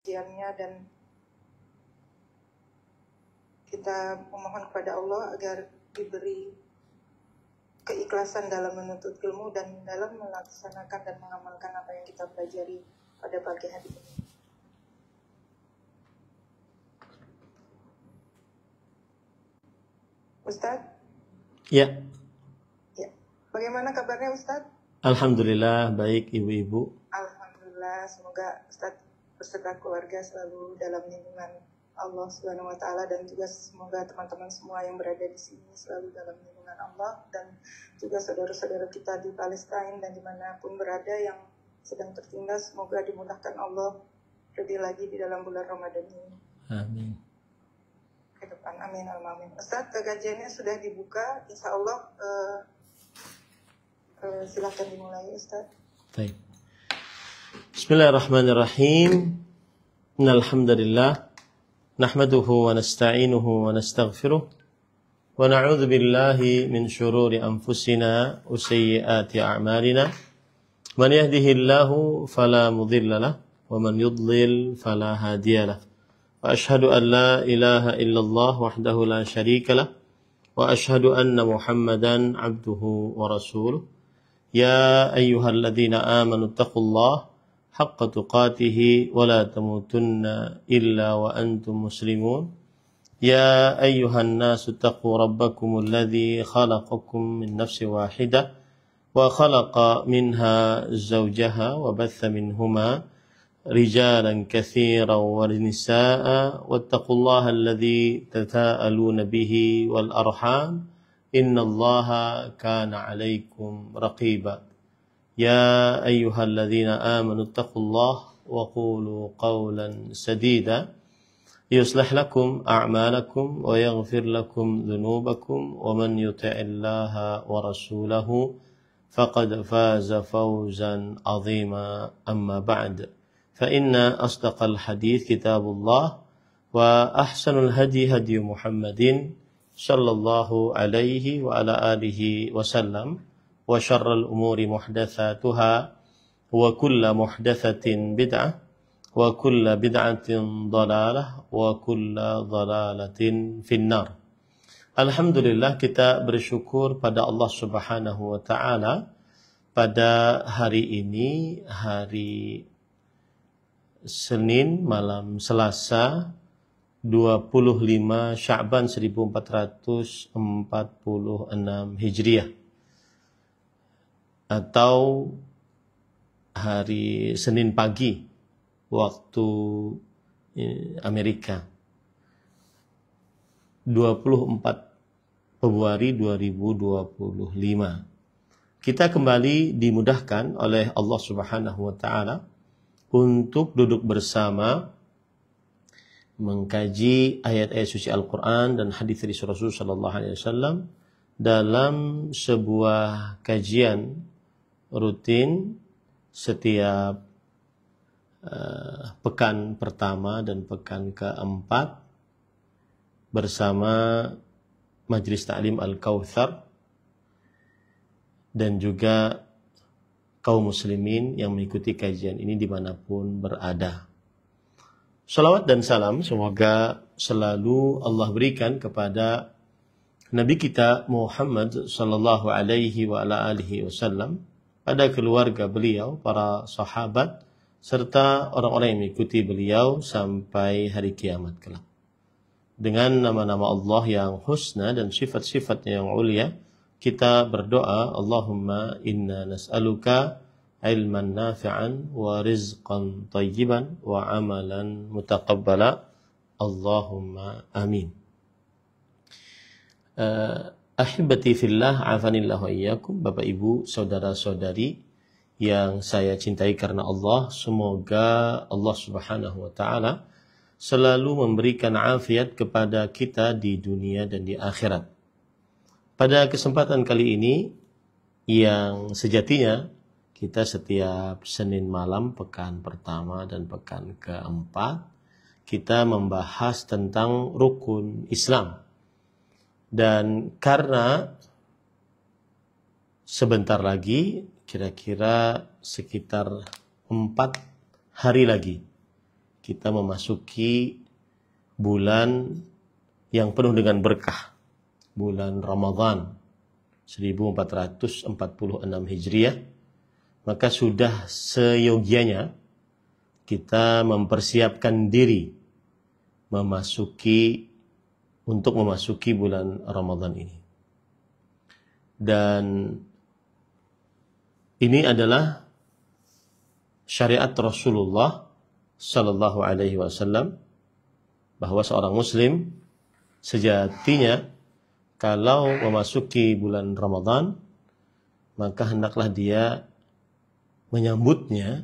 kajiannya, dan kita memohon kepada Allah agar diberi keikhlasan dalam menuntut ilmu dan dalam melaksanakan dan mengamalkan apa yang kita pelajari pada pagi hari ini. Ustadz? Ya. Ya. Bagaimana kabarnya Ustadz? Alhamdulillah baik ibu-ibu. Alhamdulillah, semoga Ustadz beserta keluarga selalu dalam lindungan Allah Subhanahu wa taala, dan juga semoga teman-teman semua yang berada di sini selalu dalam lindungan Allah, dan juga saudara-saudara kita di Palestina dan dimanapun berada yang sedang tertinggal, semoga dimudahkan Allah lebih lagi di dalam bulan Ramadan ini. Amin. Ke depan, amin, amin. Ustadz, kajiannya sudah dibuka, insya Allah. Silakan dimulai Ustadz. Baik. Bismillahirrahmanirrahim. Innal hamdalillah nahmaduhu wa nasta'inuhu wa nastaghfiruh wa na'udzu billahi min shururi anfusina wa sayyiati a'malina. Man yahdihillahu fala mudilla lahu wa man yudlil fala hadiya lahu. Wa ashhadu an la ilaha illallah wahdahu la syarika lahu wa ashhadu anna Muhammadan abduhu wa rasuluh. Ya ayyuhalladzina amanu taqullaha haqqa tuqatih wa la tamutunna illa wa antum muslimun. Ya ayyuhan nasu taqu rabbakumul ladzi khalaqakum min nafsin wahidah wa khalaqa minha zawjaha wa batha minhuma rijalan katsiran wa nisaa'a wattaqullaha alladzi tasaaluna bihi wal arham innallaha kana 'alaikum raqiba. Ya ayyuhalladzina amanu taqullaha wa qulu qawlan sadida yuslih lakum a'malakum wa yaghfir lakum dhunubakum wa man yuti'illaha wa rasulahu faqad faza fawzan 'azima. Amma ba'd, fa inna asdaqal hadits kitabullah wa ahsanul hadi hadi Muhammadin sallallahu alaihi wa ala alihi wasallam wa syarrul umuri muhdatsatuha wa kullu muhdatsatin bid'ah wa kullu bid'atin dhalalah wa kullu dhalalatin finnar. Alhamdulillah, kita bersyukur pada Allah Subhanahu wa taala pada hari ini, hari Senin malam Selasa 25 Sya'ban 1446 Hijriah, atau hari Senin pagi waktu Amerika, 24 Februari 2025. Kita kembali dimudahkan oleh Allah Subhanahu wa taala untuk duduk bersama mengkaji ayat-ayat suci Al-Quran dan hadis dari Rasul sallallahu alaihi wasallam dalam sebuah kajian rutin setiap pekan pertama dan pekan keempat bersama Majelis Ta'lim Al-Kautsar dan juga kaum muslimin yang mengikuti kajian ini dimanapun berada. Salawat dan salam semoga selalu Allah berikan kepada Nabi kita Muhammad sallallahu alaihi wa ala alihi wasallam, pada keluarga beliau, para sahabat, serta orang-orang yang mengikuti beliau sampai hari kiamat kelak. Dengan nama-nama Allah yang husna dan sifat-sifatnya yang ulia, kita berdoa, Allahumma inna nas'aluka ilman nafi'an wa rizqan tayyiban wa amalan mutaqabbala. Allahumma amin. Ahibati fillah, afanillah wa iyyakum. Bapak Ibu, saudara-saudari yang saya cintai karena Allah, semoga Allah Subhanahu wa taala selalu memberikan afiat kepada kita di dunia dan di akhirat. Pada kesempatan kali ini, yang sejatinya kita setiap Senin malam pekan pertama dan pekan keempat kita membahas tentang rukun Islam. Dan karena sebentar lagi, kira-kira sekitar 4 hari lagi, kita memasuki bulan yang penuh dengan berkah, bulan Ramadan 1446 Hijriah, maka sudah seyogianya kita mempersiapkan diri untuk memasuki bulan Ramadan ini. Dan ini adalah syariat Rasulullah Sallallahu Alaihi Wasallam, bahwa seorang Muslim sejatinya kalau memasuki bulan Ramadan, maka hendaklah dia menyambutnya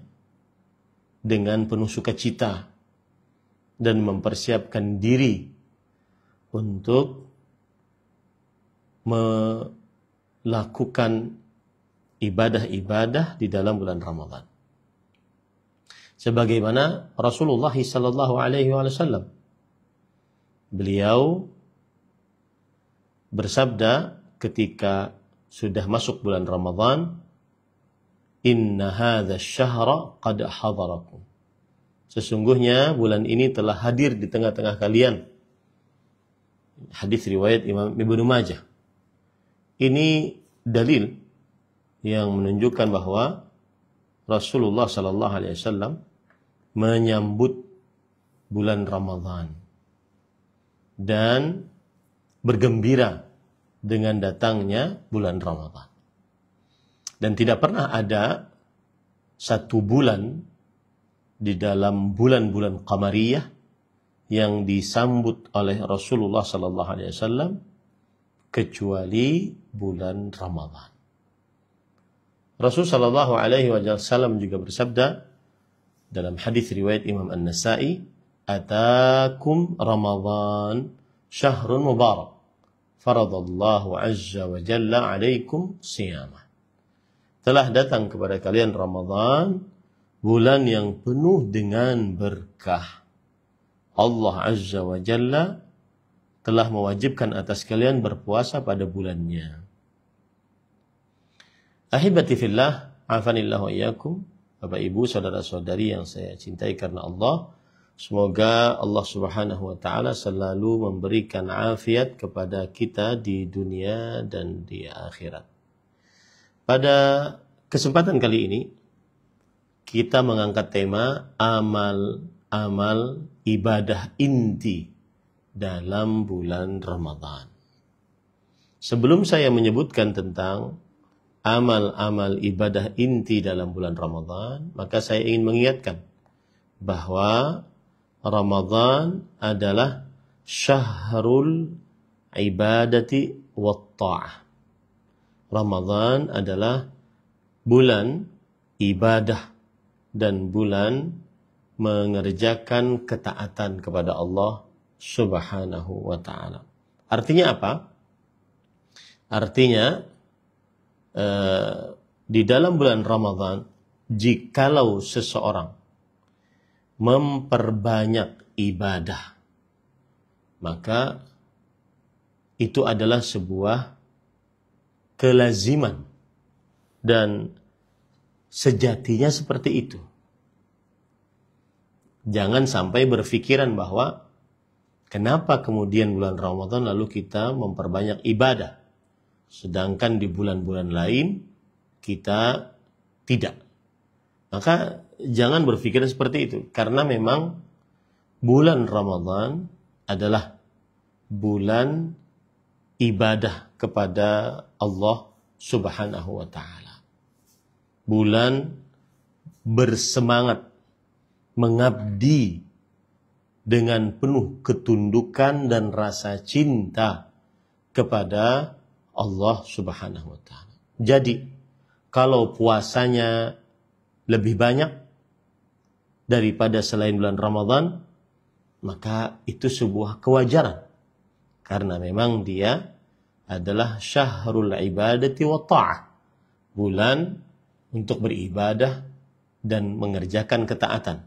dengan penuh sukacita dan mempersiapkan diri untuk melakukan ibadah-ibadah di dalam bulan Ramadan. Sebagaimana Rasulullah sallallahu alaihi wasallam, beliau bersabda ketika sudah masuk bulan Ramadan, "Inna hadza asy-syahra qad hadarakum." Sesungguhnya bulan ini telah hadir di tengah-tengah kalian. Hadis riwayat Imam Ibnu Majah. Ini dalil yang menunjukkan bahwa Rasulullah sallallahu alaihi wasallam menyambut bulan Ramadan dan bergembira dengan datangnya bulan Ramadan. Dan tidak pernah ada satu bulan di dalam bulan-bulan qamariyah yang disambut oleh Rasulullah sallallahu alaihi wasallam kecuali bulan Ramadan. Rasul sallallahu alaihi wasallam juga bersabda dalam hadis riwayat Imam An-Nasa'i, "Atakum Ramadan syahrun mubarak, faradallahu azza wa jalla alaikum siyamah." Telah datang kepada kalian Ramadan, bulan yang penuh dengan berkah. Allah azza wa jalla telah mewajibkan atas kalian berpuasa pada bulannya. Ahibati fillah, afanillahu iyyakum, Bapak Ibu, saudara-saudari yang saya cintai karena Allah, semoga Allah Subhanahu wa taala selalu memberikan afiat kepada kita di dunia dan di akhirat. Pada kesempatan kali ini kita mengangkat tema amal ibadah inti dalam bulan Ramadan. Sebelum saya menyebutkan tentang amal-amal ibadah inti dalam bulan Ramadan, maka saya ingin mengingatkan bahwa Ramadan adalah syahrul ibadati wat ta'ah. Ramadan adalah bulan ibadah dan bulan mengerjakan ketaatan kepada Allah Subhanahu wa ta'ala. Artinya apa? Artinya di dalam bulan Ramadan, jikalau seseorang memperbanyak ibadah, maka itu adalah sebuah kelaziman dan sejatinya seperti itu. Jangan sampai berpikiran bahwa kenapa kemudian bulan Ramadan lalu kita memperbanyak ibadah, sedangkan di bulan-bulan lain kita tidak. Maka jangan berpikir seperti itu, karena memang bulan Ramadan adalah bulan ibadah kepada Allah Subhanahu wa taala. Bulan bersemangat mengabdi dengan penuh ketundukan dan rasa cinta kepada Allah Subhanahu wa taala. Jadi, kalau puasanya lebih banyak daripada selain bulan Ramadan, maka itu sebuah kewajaran. Karena memang dia adalah syahrul ibadati wa ta'ah. Bulan untuk beribadah dan mengerjakan ketaatan.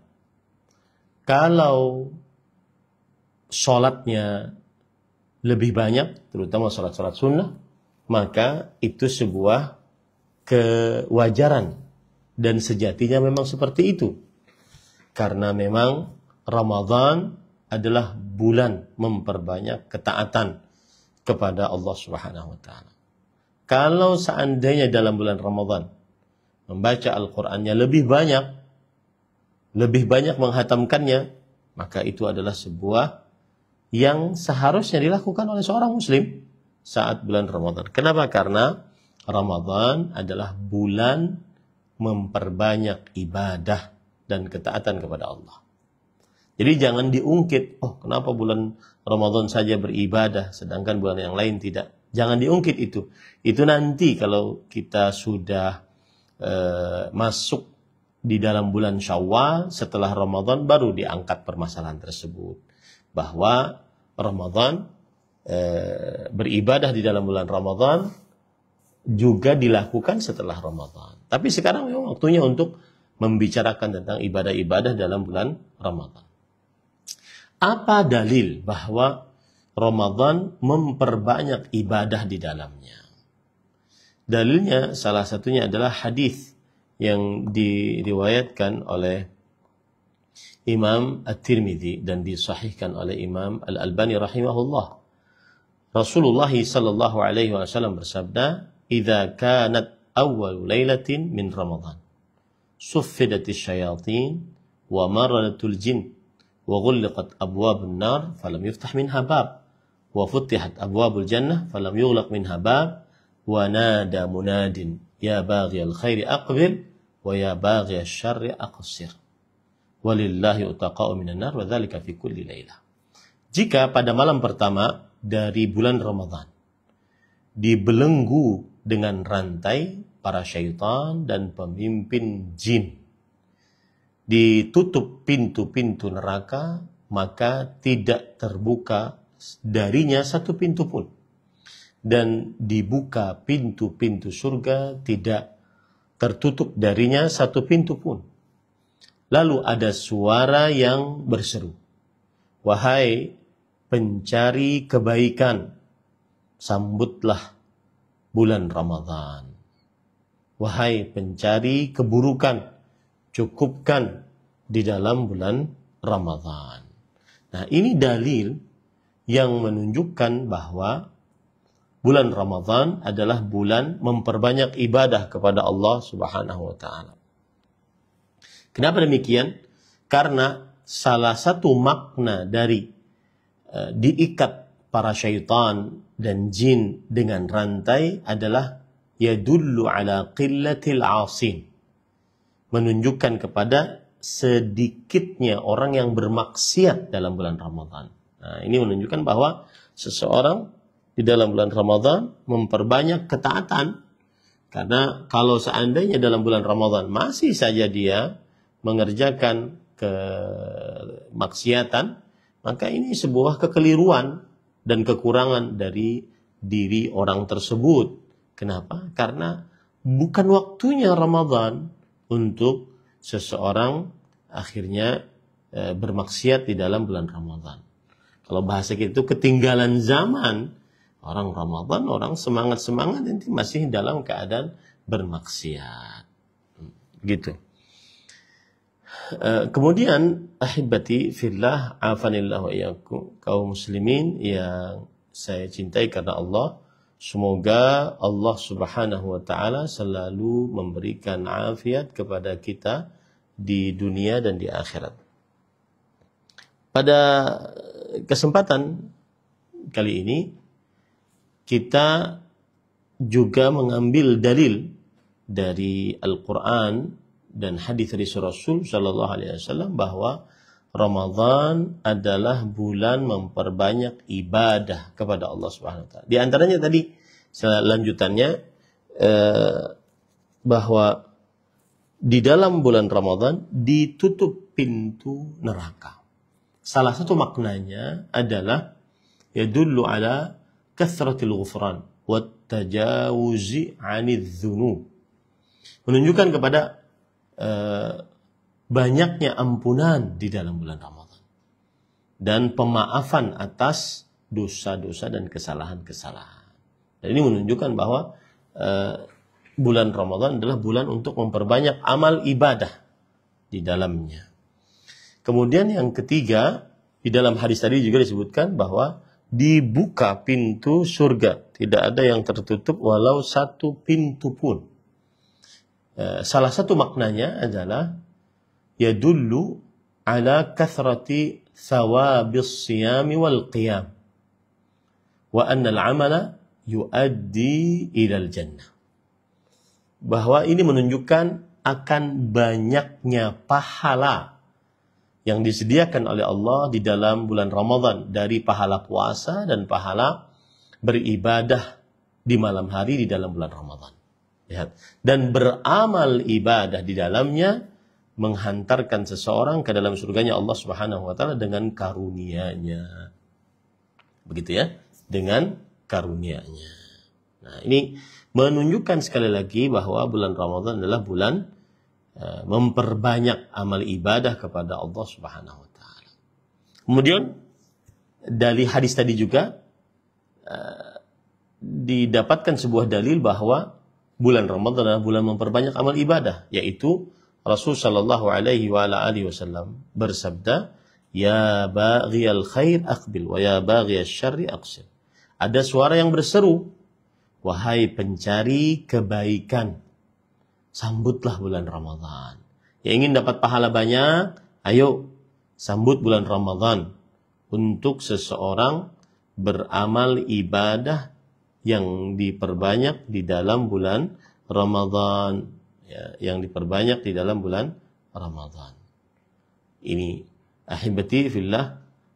Kalau sholatnya lebih banyak, terutama sholat-sholat sunnah, maka itu sebuah kewajaran dan sejatinya memang seperti itu, karena memang Ramadan adalah bulan memperbanyak ketaatan kepada Allah Subhanahu wa taala. Kalau seandainya dalam bulan Ramadan membaca Al-Qur'annya lebih banyak menghatamkannya, maka itu adalah sebuah yang seharusnya dilakukan oleh seorang muslim saat bulan Ramadan. Kenapa? Karena Ramadan adalah bulan memperbanyak ibadah dan ketaatan kepada Allah. Jadi jangan diungkit, kenapa bulan Ramadan saja beribadah sedangkan bulan yang lain tidak. Jangan diungkit itu. Itu nanti kalau kita sudah masuk di dalam bulan Syawal setelah Ramadan baru diangkat permasalahan tersebut. Bahwa Ramadan beribadah di dalam bulan Ramadan juga dilakukan setelah Ramadan. Tapi sekarang memang waktunya untuk membicarakan tentang ibadah-ibadah dalam bulan Ramadan. Apa dalil bahwa Ramadan memperbanyak ibadah di dalamnya? Dalilnya salah satunya adalah hadis yang diriwayatkan oleh Imam At-Tirmidzi dan disahihkan oleh Imam Al-Albani rahimahullah. Rasulullah sallallahu alaihi wasallam bersabda, "Idza kanat awwal lailatin min Ramadan, suffidatis syayatin wa maradatul jin wa ghulqat abwabun nar falam yuftah minha bab wa futihat abwabul jannah falam yughlaq minha bab wa nada munadin ya baghiyal khairi aqbil wa ya baghiyasy syarri aqsir walillahi utaqa'u minan nar wa dzalika fi kulli lailah." Jika pada malam pertama dari bulan Ramadan dibelenggu dengan rantai para syaitan dan pemimpin jin, ditutup pintu-pintu neraka, maka tidak terbuka darinya satu pintu pun, dan dibuka pintu-pintu surga, tidak tertutup darinya satu pintu pun. Lalu ada suara yang berseru, "Wahai pencari kebaikan, sambutlah bulan Ramadan. Wahai pencari keburukan, cukupkan di dalam bulan Ramadan." Nah, ini dalil yang menunjukkan bahwa bulan Ramadan adalah bulan memperbanyak ibadah kepada Allah Subhanahu wa taala. Kenapa demikian? Karena salah satu makna dari diikat para syaitan dan jin dengan rantai adalah yadullu ala qillatil 'asin, menunjukkan kepada sedikitnya orang yang bermaksiat dalam bulan Ramadan. Nah, ini menunjukkan bahwa seseorang di dalam bulan Ramadan memperbanyak ketaatan. Karena kalau seandainya dalam bulan Ramadan masih saja dia mengerjakan kemaksiatan, maka ini sebuah kekeliruan dan kekurangan dari diri orang tersebut. Kenapa? Karena bukan waktunya Ramadan untuk seseorang akhirnya bermaksiat di dalam bulan Ramadan. Kalau bahasa kita itu ketinggalan zaman. Orang Ramadan, orang semangat-semangat nanti masih dalam keadaan bermaksiat. Gitu. Kemudian ahibati fillah, afanillahu iyyakum, kaum muslimin yang saya cintai karena Allah, semoga Allah Subhanahu wa taala selalu memberikan afiat kepada kita di dunia dan di akhirat. Pada kesempatan kali ini kita juga mengambil dalil dari Al-Quran dan hadis dari Rasul Sallallahu Alaihi Wasallam bahwa Ramadan adalah bulan memperbanyak ibadah kepada Allah Subhanahu Wa Taala. Di antaranya tadi selanjutannya bahwa di dalam bulan Ramadan ditutup pintu neraka. Salah satu maknanya adalah yadullu ala kathratil ghufran wat tajawuzi 'anidz dzunub. Menunjukkan kepada banyaknya ampunan di dalam bulan Ramadan dan pemaafan atas dosa-dosa dan kesalahan-kesalahan. Dan ini menunjukkan bahwa bulan Ramadan adalah bulan untuk memperbanyak amal ibadah di dalamnya. Kemudian yang ketiga, di dalam hadis tadi juga disebutkan bahwa dibuka pintu surga. Tidak ada yang tertutup walau satu pintu pun. Salah satu maknanya adalah yadullu ala kathrati thawabis siyami wal qiyam. Wa anna al-amala yuaddi ilal jannah. Bahwa ini menunjukkan akan banyaknya pahala yang disediakan oleh Allah di dalam bulan Ramadan, dari pahala puasa dan pahala beribadah di malam hari di dalam bulan Ramadan. Lihat. Dan beramal ibadah di dalamnya menghantarkan seseorang ke dalam surganya Allah Subhanahu wa taala dengan karunia-Nya. Begitu ya, dengan karunia-Nya. Nah, ini menunjukkan sekali lagi bahwa bulan Ramadan adalah bulan memperbanyak amal ibadah kepada Allah Subhanahu wa taala. Kemudian dari hadis tadi juga didapatkan sebuah dalil bahwa bulan Ramadan adalah bulan memperbanyak amal ibadah, yaitu Rasul sallallahu alaihi wa ala alihi wasallam bersabda, "Ya baghiyal khair aqbil wa ya baghiyasy syarri aqsir." Ada suara yang berseru, "Wahai pencari kebaikan, sambutlah bulan Ramadan. Yang ingin dapat pahala banyak, ayo sambut bulan Ramadan untuk seseorang beramal ibadah yang diperbanyak di dalam bulan Ramadan, ya, yang diperbanyak di dalam bulan Ramadan." Ini ahibati fillah,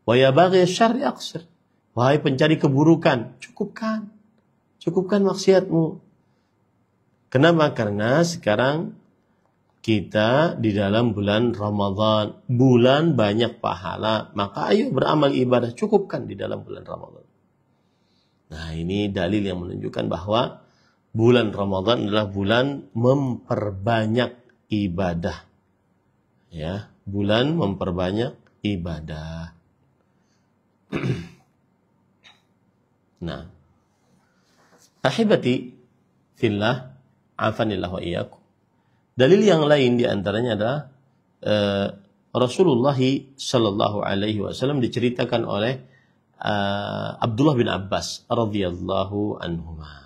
wa ya baghi syarri aqsir. Wahai pencari keburukan, cukupkan maksiatmu. Kenapa? Karena sekarang kita di dalam bulan Ramadan, bulan banyak pahala, maka ayo beramal ibadah, cukupkan di dalam bulan Ramadan. Nah, ini dalil yang menunjukkan bahwa bulan Ramadan adalah bulan memperbanyak ibadah. Ya, bulan memperbanyak ibadah. Nah, ahibati fillah, afanillah wa iyyakum. Dalil yang lain diantaranya adalah Rasulullah sallallahu alaihi wasallam diceritakan oleh Abdullah bin Abbas radhiyallahu anhuma.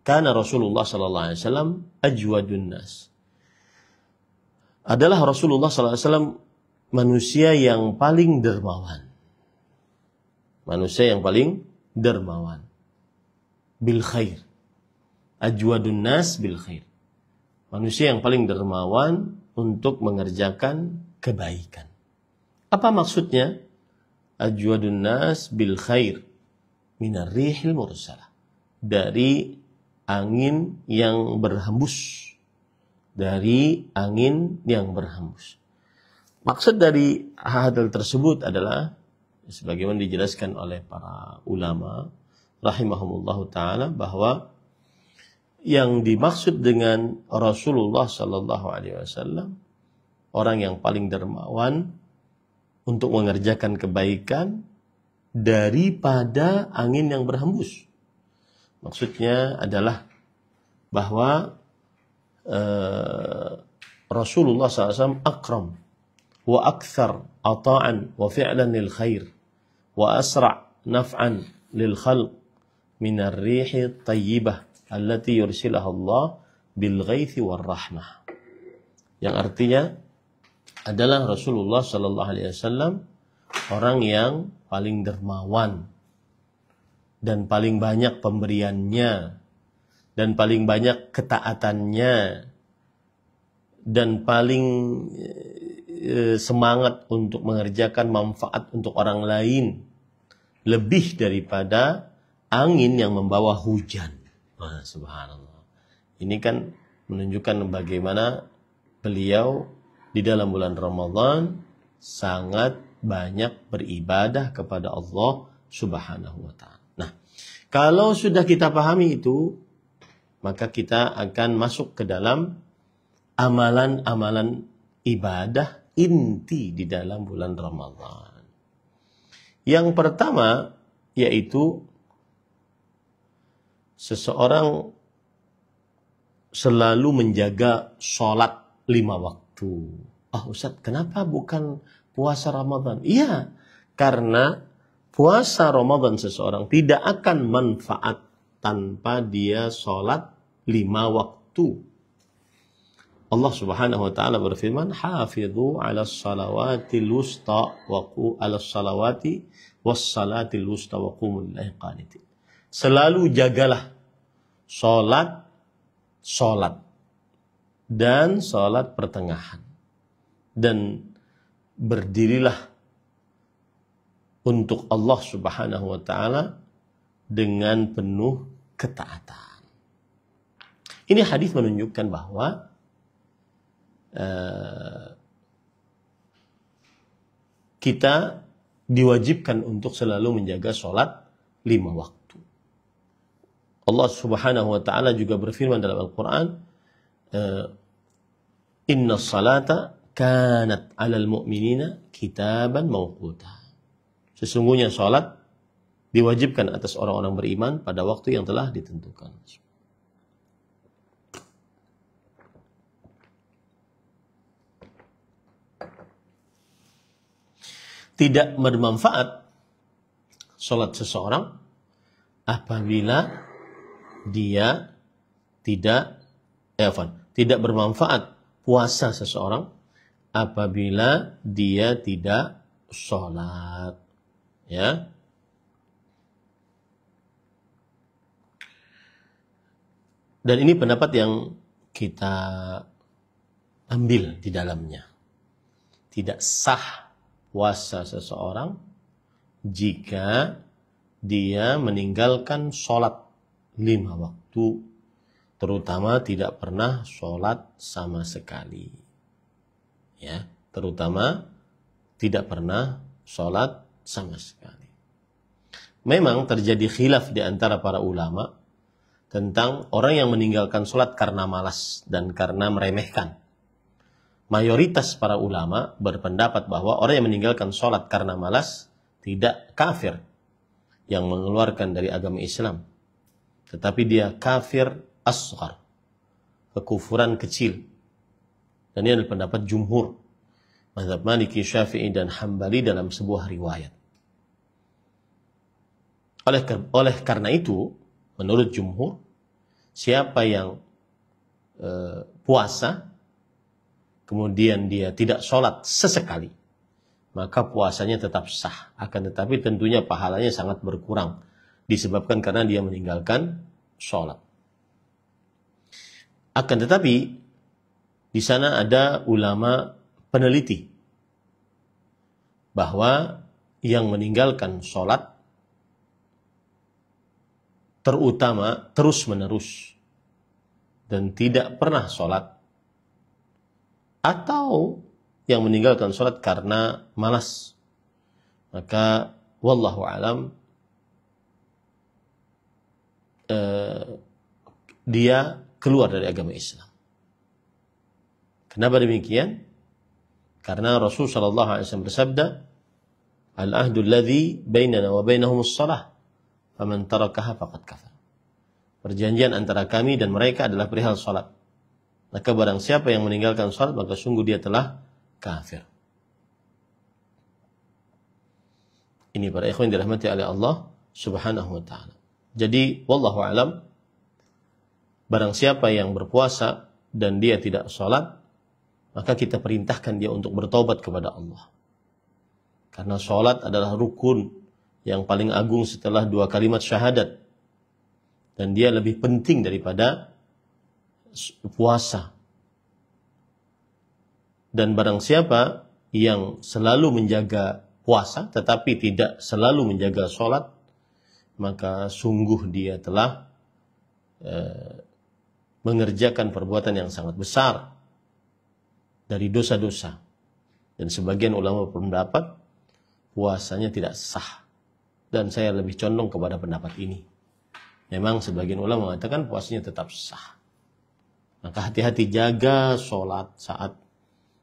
Kana Rasulullah sallallahu alaihi wasallam ajwadun nas. Adalah Rasulullah sallallahu alaihi wasallam manusia yang paling dermawan. Manusia yang paling dermawan. Bil khair. Ajwadun nas bil khair. Manusia yang paling dermawan untuk mengerjakan kebaikan. Apa maksudnya? Ajwadun nas bil khair minar rihil mursalah. Dari angin yang berhembus. Dari angin yang berhembus. Maksud dari hal tersebut adalah sebagaimana dijelaskan oleh para ulama rahimahumullah ta'ala, bahwa yang dimaksud dengan Rasulullah sallallahu alaihi wasallam orang yang paling dermawan untuk mengerjakan kebaikan daripada angin yang berhembus. Maksudnya adalah bahwa Rasulullah SAW akram wa akthar ata'an wa fi'lan lil khair wa asra' naf'an lil khalq min ar-rihi tayyibah allati yursilaha Allah bil ghaithi war rahmah. Yang artinya adalah Rasulullah sallallahu alaihi wasallam orang yang paling dermawan dan paling banyak pemberiannya dan paling banyak ketaatannya dan paling semangat untuk mengerjakan manfaat untuk orang lain lebih daripada angin yang membawa hujan. Subhanallah. Ini kan menunjukkan bagaimana beliau di dalam bulan Ramadan sangat banyak beribadah kepada Allah Subhanahu wa ta'ala. Nah, kalau sudah kita pahami itu, maka kita akan masuk ke dalam amalan-amalan ibadah inti di dalam bulan Ramadan. Yang pertama yaitu seseorang selalu menjaga sholat 5 waktu. Oh Ustaz, kenapa bukan puasa Ramadan? Iya, karena puasa Ramadan seseorang tidak akan manfaat tanpa dia sholat 5 waktu. Allah Subhanahu wa taala berfirman, "Hafidhu 'alas salawatil wusta wa qu 'alas salawati was salatil wusta wa qumul lillahi qanitin." Selalu jagalah salat dan salat pertengahan. Dan berdirilah untuk Allah Subhanahu wa taala dengan penuh ketaatan. Ini hadis menunjukkan bahwa kita diwajibkan untuk selalu menjaga sholat 5 waktu. Allah Subhanahu wa taala juga berfirman dalam Al-Qur'an, "Inna salata kanat 'alal mu'minina kitaban mawquta." Sesungguhnya sholat diwajibkan atas orang-orang beriman pada waktu yang telah ditentukan. Tidak bermanfaat sholat seseorang apabila dia tidak bermanfaat puasa seseorang apabila dia tidak sholat, ya. Dan ini pendapat yang kita ambil di dalamnya. Tidak sah puasa seseorang jika dia meninggalkan sholat 5 waktu, terutama tidak pernah sholat sama sekali. Ya, terutama tidak pernah sholat sama sekali. Memang terjadi khilaf di antara para ulama tentang orang yang meninggalkan sholat karena malas dan karena meremehkan. Mayoritas para ulama berpendapat bahwa orang yang meninggalkan sholat karena malas tidak kafir yang mengeluarkan dari agama Islam, tetapi dia kafir asghar, kekufuran kecil. Dan ini adalah pendapat jumhur mazhab Maliki, Syafi'i dan Hambali dalam sebuah riwayat. Oleh karena itu, menurut jumhur, siapa yang puasa kemudian dia tidak sholat sesekali, maka puasanya tetap sah. Akan tetapi tentunya pahalanya sangat berkurang, disebabkan karena dia meninggalkan sholat. Akan tetapi, di sana ada ulama peneliti bahwa yang meninggalkan sholat, terutama terus-menerus, dan tidak pernah sholat, atau yang meninggalkan sholat karena malas, maka wallahu alam dia keluar dari agama Islam. Kenapa demikian? Karena Rasul sallallahu alaihi wasallam bersabda, "Al-ahdu alladhi bainana wa bainahum as-shalah, faman tarakaha faqad kafar." Perjanjian antara kami dan mereka adalah perihal salat. Maka barang siapa yang meninggalkan salat, maka sungguh dia telah kafir. Ini para ikhwan dirahmati oleh Allah Subhanahu wa taala. Jadi wallahu alam, barang siapa yang berpuasa dan dia tidak salat, maka kita perintahkan dia untuk bertobat kepada Allah. Karena salat adalah rukun yang paling agung setelah 2 kalimat syahadat. Dan dia lebih penting daripada puasa. Dan barang siapa yang selalu menjaga puasa tetapi tidak selalu menjaga sholat, maka sungguh dia telah mengerjakan perbuatan yang sangat besar dari dosa-dosa. Dan sebagian ulama berpendapat puasanya tidak sah. Dan saya lebih condong kepada pendapat ini. Memang sebagian ulama mengatakan puasanya tetap sah. Maka hati-hati jaga sholat saat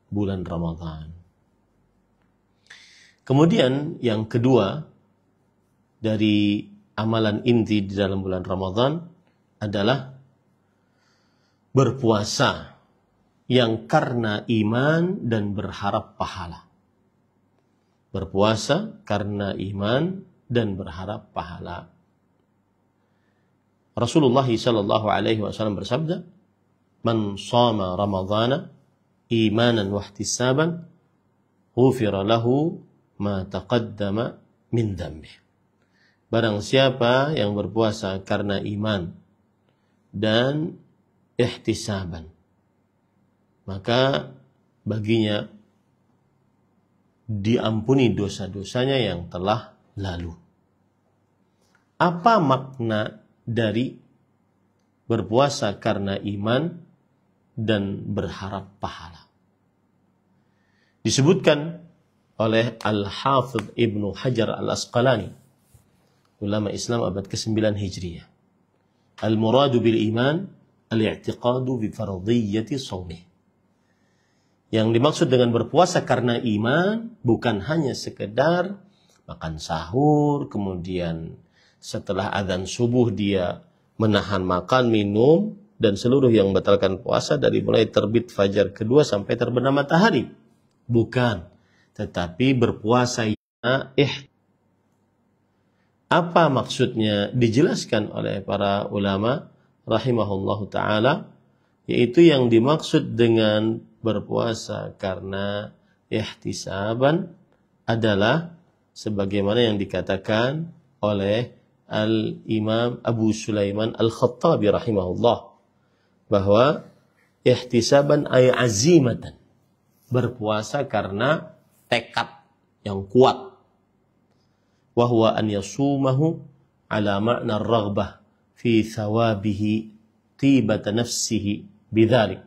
bulan Ramadan. Kemudian yang kedua dari amalan inti di dalam bulan Ramadan adalah berpuasa yang karena iman dan berharap pahala. Berpuasa karena iman dan berharap pahala. Rasulullah sallallahu alaihi wasallam bersabda, "Man shama Ramadhana imanan wa ihtisaban, ghufira lahu ma taqaddama min dhanbihi." Barang siapa yang berpuasa karena iman dan ihtisaban, maka baginya diampuni dosa-dosanya yang telah lalu. Apa makna dari berpuasa karena iman dan berharap pahala? Disebutkan oleh Al-Hafidh Ibnu Hajar Al-Asqalani, ulama Islam abad ke-9 Hijriah. Al-muradu bil iman al-i'tiqadu bi fardhiyyati shaumih. Yang dimaksud dengan berpuasa karena iman bukan hanya sekedar makan sahur, kemudian setelah azan subuh dia menahan makan, minum, dan seluruh yang membatalkan puasa dari mulai terbit fajar kedua sampai terbenam matahari. Bukan. Tetapi berpuasa apa maksudnya dijelaskan oleh para ulama rahimahullahu ta'ala, yaitu yang dimaksud dengan berpuasa karena ihtisaban adalah sebagaimana yang dikatakan oleh Al-Imam Abu Sulaiman Al-Khattabi rahimahullah, bahwa ihtisaban ay azimatan, berpuasa karena tekad yang kuat. Wa huwa an yasumahu ala ma'na ar-raghbah fi thawabihi tibata nafsihi bidzalik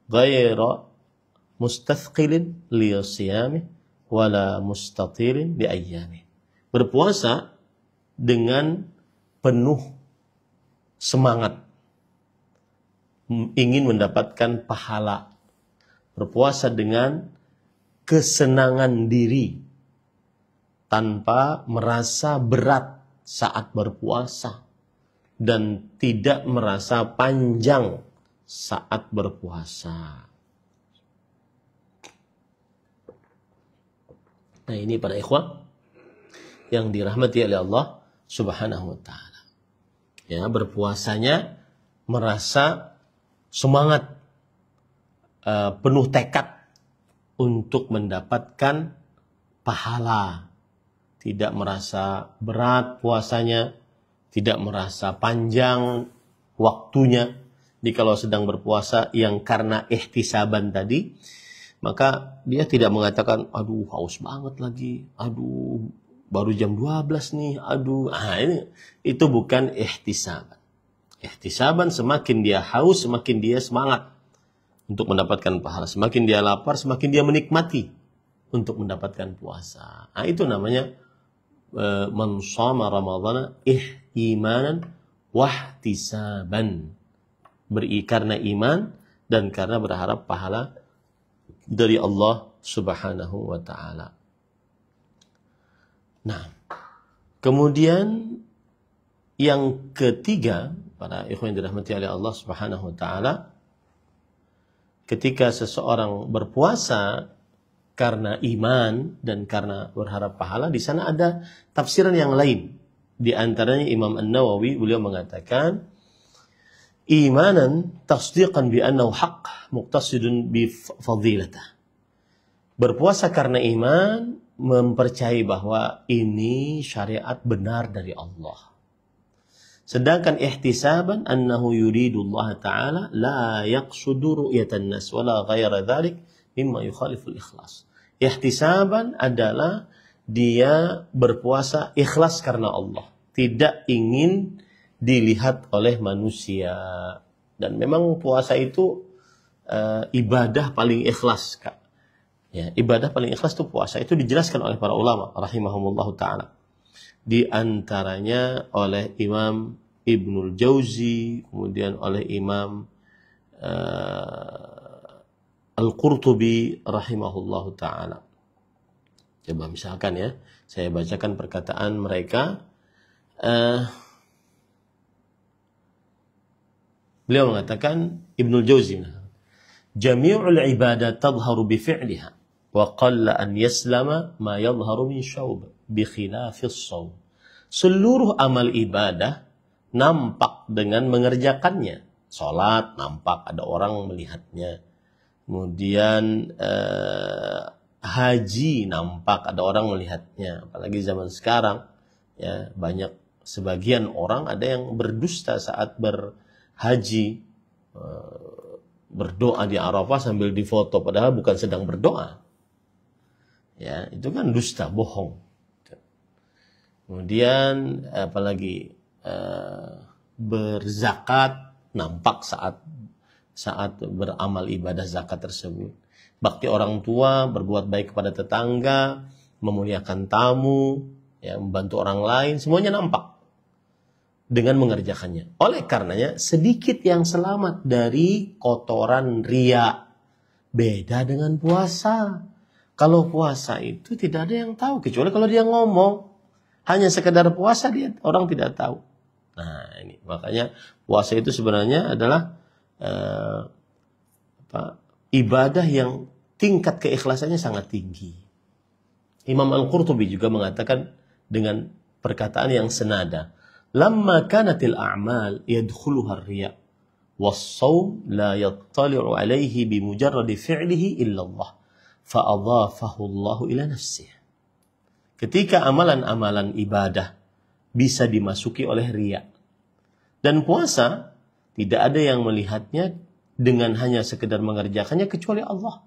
ghaira mustathqilin li siyamih wala mustatilin bi ayyamih. Berpuasa dengan penuh semangat, ingin mendapatkan pahala. Berpuasa dengan kesenangan diri, tanpa merasa berat saat berpuasa, dan tidak merasa panjang saat berpuasa. Nah, ini para ikhwah yang dirahmati oleh Allah Subhanahu wa ta'ala. Ya, berpuasanya merasa semangat, penuh tekad untuk mendapatkan pahala. Tidak merasa berat puasanya, tidak merasa panjang waktunya. Jadi kalau sedang berpuasa yang karena ihtisaban tadi, maka dia tidak mengatakan, aduh haus banget lagi, aduh baru jam 12 nih, aduh. Itu bukan ihtisaban. Ihtisaban semakin dia haus, semakin dia semangat untuk mendapatkan pahala. Semakin dia lapar, semakin dia menikmati untuk mendapatkan puasa. Nah, itu namanya man shama Ramadhana imanan wahtisaban. Karena iman dan karena berharap pahala dari Allah Subhanahu wa ta'ala. Nah, kemudian yang ketiga, para ikhwan yang dirahmati oleh Allah Subhanahu wa ta'ala, ketika seseorang berpuasa karena iman dan karena berharap pahala, di sana ada tafsiran yang lain. Di antaranya Imam An-Nawawi, beliau mengatakan, imanan tasdiqan bi annahu haqq muqtasidun bi fadilatah. Berpuasa karena iman mempercayai bahwa ini syariat benar dari Allah. Sedangkan ihtisaban annahu yuridu Allah Ta'ala la yaqsudu ru'yatan nas wala ghaira dhalik mimma yukhaliful ikhlas. Ihtisaban adalah dia berpuasa ikhlas karena Allah, tidak ingin dilihat oleh manusia. Dan memang puasa itu ibadah paling ikhlas, Kak. Ya, ibadah paling ikhlas itu puasa. Itu dijelaskan oleh para ulama rahimahumullahu ta'ala. Di antaranya oleh Imam Ibnul Jauzi, kemudian oleh Imam Al-Qurtubi rahimahullahu ta'ala. Coba misalkan ya, saya bacakan perkataan mereka. Beliau mengatakan, Ibnul Jauzi, jami'ul ibadah tadhharu bi fi'liha wa qalla an yaslama ma yadhharu min syawb bi khilafis shaum. Seluruh amal ibadah nampak dengan mengerjakannya. Salat nampak ada orang melihatnya. Kemudian haji nampak ada orang melihatnya. Apalagi zaman sekarang ya, banyak sebagian orang ada yang berdusta saat berhaji, berdoa di Arafah sambil difoto padahal bukan sedang berdoa. Ya, itu kan dusta, bohong. Kemudian apalagi berzakat nampak saat beramal ibadah zakat tersebut. Bakti orang tua, berbuat baik kepada tetangga, memuliakan tamu, ya, membantu orang lain, semuanya nampak dengan mengerjakannya. Oleh karenanya sedikit yang selamat dari kotoran riya. Beda dengan puasa. Kalau puasa itu tidak ada yang tahu kecuali kalau dia ngomong. Hanya sekedar puasa orang tidak tahu. Nah, ini makanya puasa itu sebenarnya adalah ibadah yang tingkat keikhlasannya sangat tinggi. Imam Al-Qurtubi juga mengatakan dengan perkataan yang senada, "Lamma kanatil a'mal yadkhuluha ar-riya was-shaum la yattali'u 'alaihi bi mujarradi fi'lihi illa Allah, fa adhafahu Allah ila nafsihi." Ketika amalan-amalan ibadah bisa dimasuki oleh riya. Dan puasa tidak ada yang melihatnya dengan hanya sekedar mengerjakannya kecuali Allah.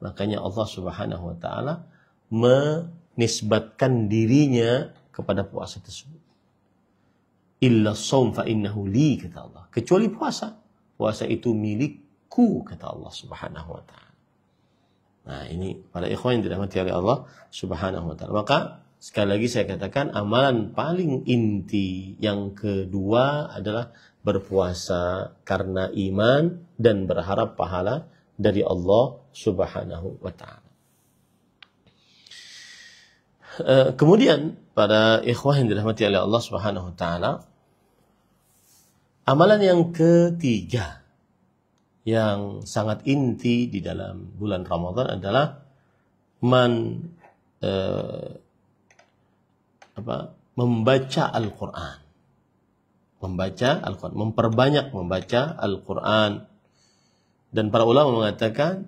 Makanya Allah Subhanahu wa taala menisbatkan dirinya kepada puasa tersebut. Illa shaum fa innahu li, kata Allah. Kecuali puasa. Puasa itu milikku, kata Allah Subhanahu wa taala. Nah, ini para ikhwan yang dirahmati oleh Allah Subhanahu wa taala. Maka sekali lagi saya katakan amalan paling inti yang kedua adalah berpuasa karena iman dan berharap pahala dari Allah Subhanahu wa taala. Kemudian para ikhwah yang dirahmati oleh Allah Subhanahu wa taala, amalan yang ketiga yang sangat inti di dalam bulan Ramadan adalah membaca Al-Quran. Membaca Al-Quran, memperbanyak membaca Al-Quran. Dan para ulama mengatakan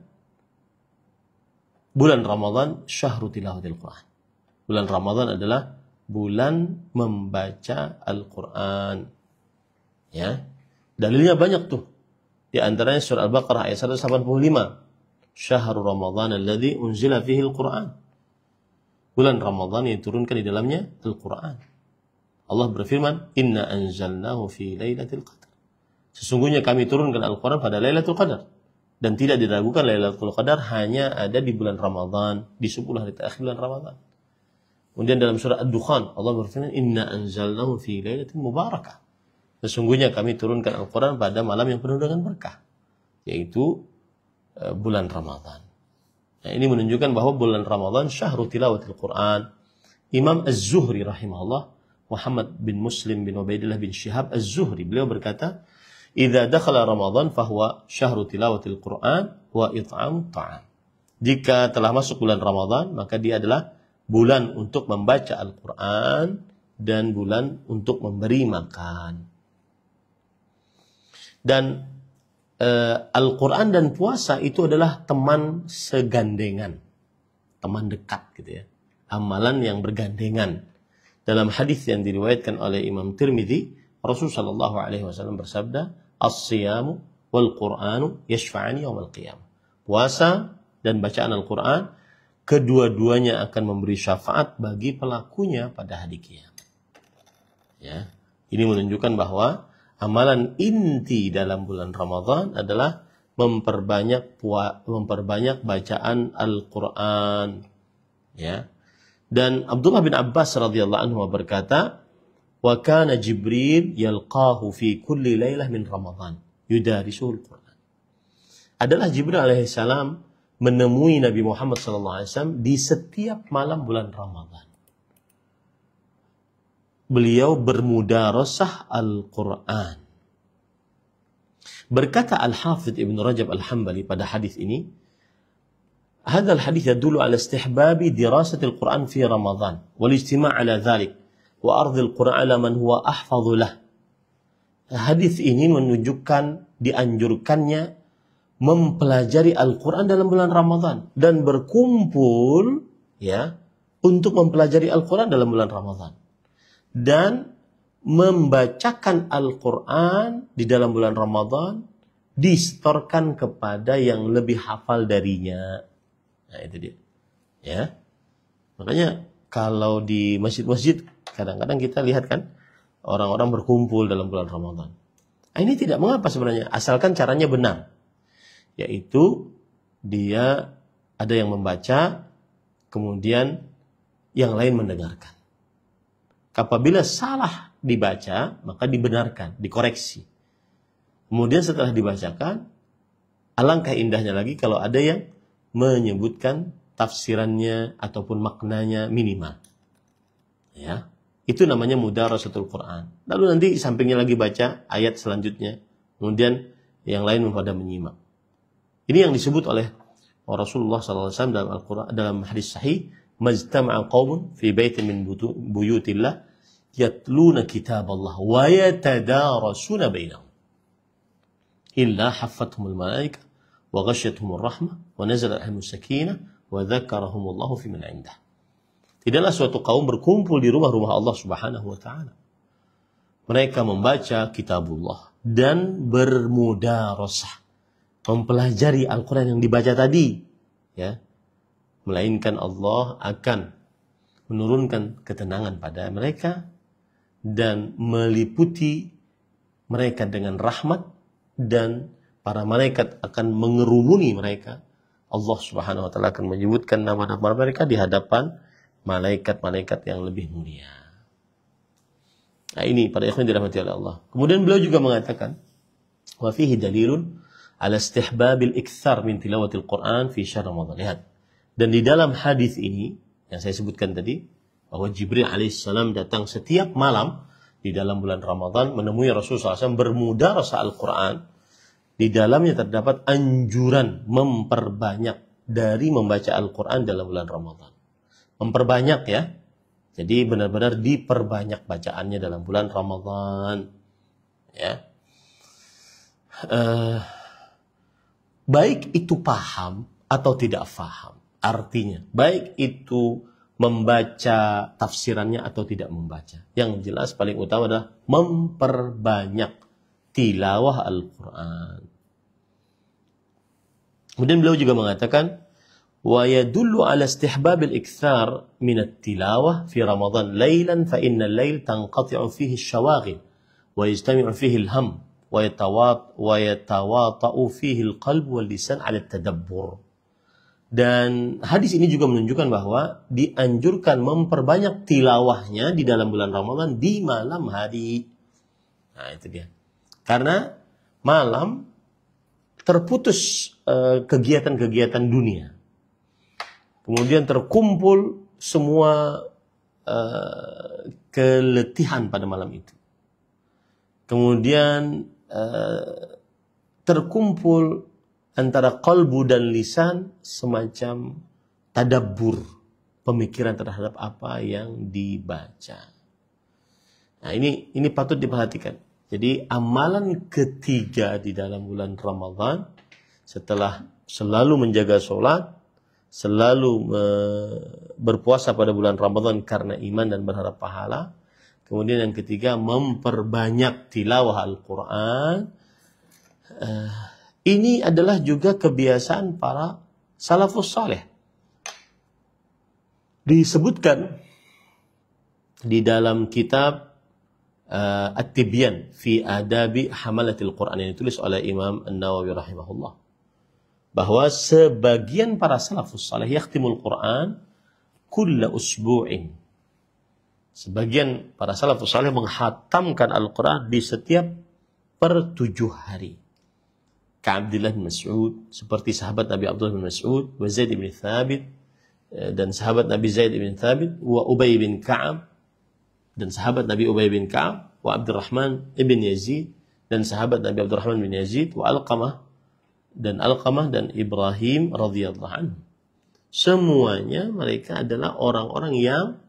bulan Ramadan syahru tilawatil Quran. Bulan Ramadan adalah bulan membaca Al-Quran. Ya. Dalilnya banyak tuh. Di antaranya surah Al-Baqarah ayat 185. Syahrul Ramadan alladzi unzila fihi Al-Quran. Bulan Ramadan yang diturunkan di dalamnya Al-Quran. Allah berfirman, "Inna anzalnahu fi lailatul qadar." Sesungguhnya kami turunkan Al-Quran pada Lailatul Qadar. Dan tidak diragukan Lailatul Qadar hanya ada di bulan Ramadan, di 10 hari terakhir bulan Ramadan. Kemudian dalam surah Ad-Dukhan, Allah berfirman, "Inna anzalnahu fi lailatin mubarakah." Sesungguhnya kami turunkan Al-Quran pada malam yang penuh dengan berkah, yaitu bulan Ramadan. Nah, ini menunjukkan bahwa bulan Ramadan syahrul tilawatil Quran. Imam Az-Zuhri rahimahullah, Muhammad bin Muslim bin Ubaidillah bin Syihab Az-Zuhri, beliau berkata, "Idza dakhala Ramadan fahuwa syahrul tilawatil Quran wa it'am ta'am." Jika telah masuk bulan Ramadan, maka dia adalah bulan untuk membaca Al-Quran dan bulan untuk memberi makan. Dan Al-Quran dan puasa itu adalah teman segandengan, teman dekat gitu ya, amalan yang bergandengan. Dalam hadis yang diriwayatkan oleh Imam Tirmidzi, Rasulullah SAW bersabda, "As-siyamu wal Qur'anu yashfa'ani yaumal qiyamah." Puasa dan bacaan Al-Quran, kedua-duanya akan memberi syafaat bagi pelakunya pada hari kiamat. Ya, ini menunjukkan bahwa amalan inti dalam bulan Ramadan adalah memperbanyak bacaan Al-Quran. Ya. Dan Abdullah bin Abbas radhiyallahu anhu berkata, "Wa kana Jibril yalqahu fi kulli lailah min Ramadan, yudarisuhu Al-Quran." Adalah Jibril alaihissalam menemui Nabi Muhammad SAW di setiap malam bulan Ramadan. Beliau bermudarasah Al-Quran. Berkata Al-Hafidh Ibn Rajab Al-Hambali pada hadis ini, "Hadzal hadits yadullu ala istihbabi dirasatil Qur'an fi Ramadan wal ijtima' ala dzalik wa ardhil Qur'an ala man huwa ahfadhu lah." Hadis ini menunjukkan dianjurkannya mempelajari Al-Quran dalam bulan Ramadan dan berkumpul ya untuk mempelajari Al-Quran dalam bulan Ramadan dan membacakan Al-Quran di dalam bulan Ramadan disetorkan kepada yang lebih hafal darinya. Nah itu dia ya. Makanya kalau di masjid-masjid kadang-kadang kita lihat kan orang-orang berkumpul dalam bulan Ramadan. Ini tidak mengapa sebenarnya asalkan caranya benar. Yaitu dia ada yang membaca, kemudian yang lain mendengarkan. Apabila salah dibaca, maka dibenarkan, dikoreksi. Kemudian setelah dibacakan, alangkah indahnya lagi kalau ada yang menyebutkan tafsirannya ataupun maknanya minimal. Ya, itu namanya mudarasatul Quran. Lalu nanti sampingnya lagi baca ayat selanjutnya, kemudian yang lain pada menyimak. Ini yang disebut oleh Rasulullah SAW dalam Al-Quran, dalam hadis sahih, "Majtama'a qaumun fi baitin min buyutillah yatluna kitaballah wa yatadarasuna bainahum illa haffathumul malaikah wa ghashiyatuhumur rahmah wa nazalat alaihimmus sakinah wa dzakarahumullahu fi man 'indah." Tidaklah suatu kaum berkumpul di rumah-rumah Allah Subhanahu wa taala. Mereka membaca kitabullah dan bermudarasah, mempelajari Al-Quran yang dibaca tadi, ya, melainkan Allah akan menurunkan ketenangan pada mereka dan meliputi mereka dengan rahmat dan para malaikat akan mengerumuni mereka. Allah Subhanahu wa taala akan menyebutkan nama-nama mereka di hadapan malaikat-malaikat yang lebih mulia. Nah ini para ikhwan dirahmati oleh Allah. Kemudian beliau juga mengatakan, wa fihi dalilun ala istihbabil iktsar min tilawatil Quran fi syahr Ramadan. Lihat. Dan di dalam hadis ini yang saya sebutkan tadi, bahwa Jibril alaihissalam datang setiap malam di dalam bulan Ramadan menemui Rasulullah SAW bermudarasah Al-Quran. Di dalamnya terdapat anjuran memperbanyak dari membaca Al-Quran dalam bulan Ramadan. Memperbanyak ya. Jadi benar-benar diperbanyak bacaannya dalam bulan Ramadan. Ya. Baik itu paham atau tidak paham. Artinya, baik itu membaca tafsirannya atau tidak membaca. Yang jelas paling utama adalah memperbanyak tilawah Al-Quran. Kemudian beliau juga mengatakan, wa yadullu ala istihbabil iktsar min at-tilawah fi Ramadan lailan fa inna al-lail tanqati'u fihi asy-syawaghil wa yajtami'u fihi al-ham wa yatawata'u fihi al-qalb wal lisan 'ala at-tadabbur. Dan hadis ini juga menunjukkan bahwa dianjurkan memperbanyak tilawahnya di dalam bulan Ramadan di malam hari. Nah, itu dia. Karena malam terputus kegiatan-kegiatan dunia. Kemudian terkumpul semua keletihan pada malam itu. Kemudian terkumpul antara qalbu dan lisan semacam tadabbur, pemikiran terhadap apa yang dibaca. Nah, ini patut diperhatikan. Jadi amalan ketiga di dalam bulan Ramadan setelah selalu menjaga sholat, selalu berpuasa pada bulan Ramadan karena iman dan berharap pahala. Kemudian yang ketiga memperbanyak tilawah Al-Quran. Ini adalah juga kebiasaan para salafus saleh. Disebutkan di dalam kitab At-Tibyan fi Adabi Hamalatil Quran yang ditulis oleh Imam An-Nawawi rahimahullah, bahwa sebagian para salafus saleh yakhtimul Quran kulla usbu'in. Sebagian para salafus saleh menghatamkan Al-Quran di setiap per 7 hari. Ka'abdillah bin Mas'ud, seperti sahabat Nabi Abdullah bin Mas'ud, wa Zaid bin Thabit, dan sahabat Nabi Zaid bin Thabit, wa Ubay bin Ka'ab, dan sahabat Nabi Ubay bin Ka'ab, wa Abdurrahman ibn Yazid, dan sahabat Nabi Abdurrahman bin Yazid wa Alqamah dan Ibrahim radhiyallahu anhu. Semuanya mereka adalah orang-orang yang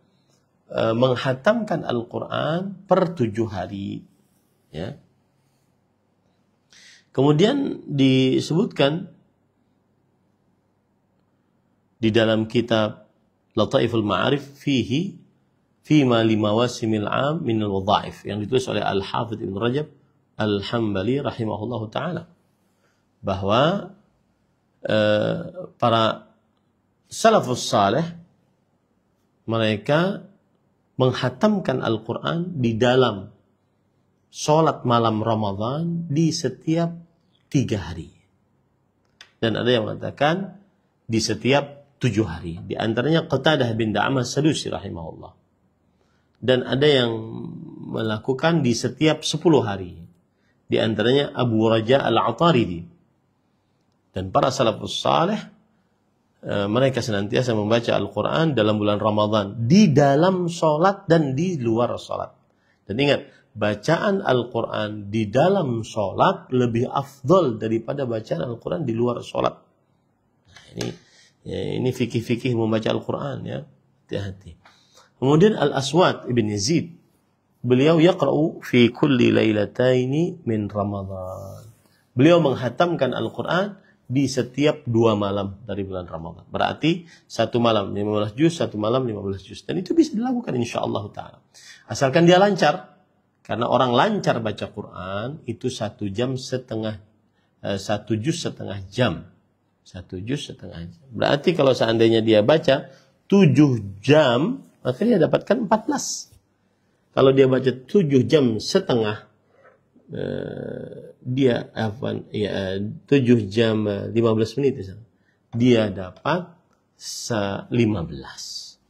menghatamkan Al-Quran per 7 hari. Ya. Kemudian disebutkan di dalam kitab Lataiful Ma'arif fima limawasimil am min al-wadha'if yang ditulis oleh Al-Hafidh Ibn Rajab Al-Hambali rahimahullahu ta'ala, bahwa para salafus salih mereka menghatamkan Al-Quran di dalam sholat malam Ramadan di setiap 3 hari. Dan ada yang mengatakan di setiap 7 hari. Di antaranya Qatadah bin Da'amah Sadusi rahimahullah. Dan ada yang melakukan di setiap 10 hari. Di antaranya Abu Raja Al-Ataridi. Dan para salafus salih mereka senantiasa membaca Al-Quran dalam bulan Ramadan, di dalam sholat dan di luar sholat. Dan ingat, bacaan Al-Quran di dalam sholat lebih afdol daripada bacaan Al-Quran di luar sholat. Nah, ini fikih-fikih membaca Al-Quran, ya. Hati-hati. Kemudian Al-Aswad Ibn Yazid, beliau yaqra'u fi kulli lailataini min Ramadan. Beliau menghatamkan Al-Quran di setiap 2 malam dari bulan Ramadan. Berarti 1 malam 15 juz, 1 malam 15 juz. Dan itu bisa dilakukan insyaallah ta'ala. Asalkan dia lancar. Karena orang lancar baca Quran itu 1 jam setengah, 1 juz setengah jam. 1 juz setengah jam. Berarti kalau seandainya dia baca 7 jam, maka dia dapatkan 14. Kalau dia baca 7 jam setengah, dia 7 jam 15 menit, dia dapat 15.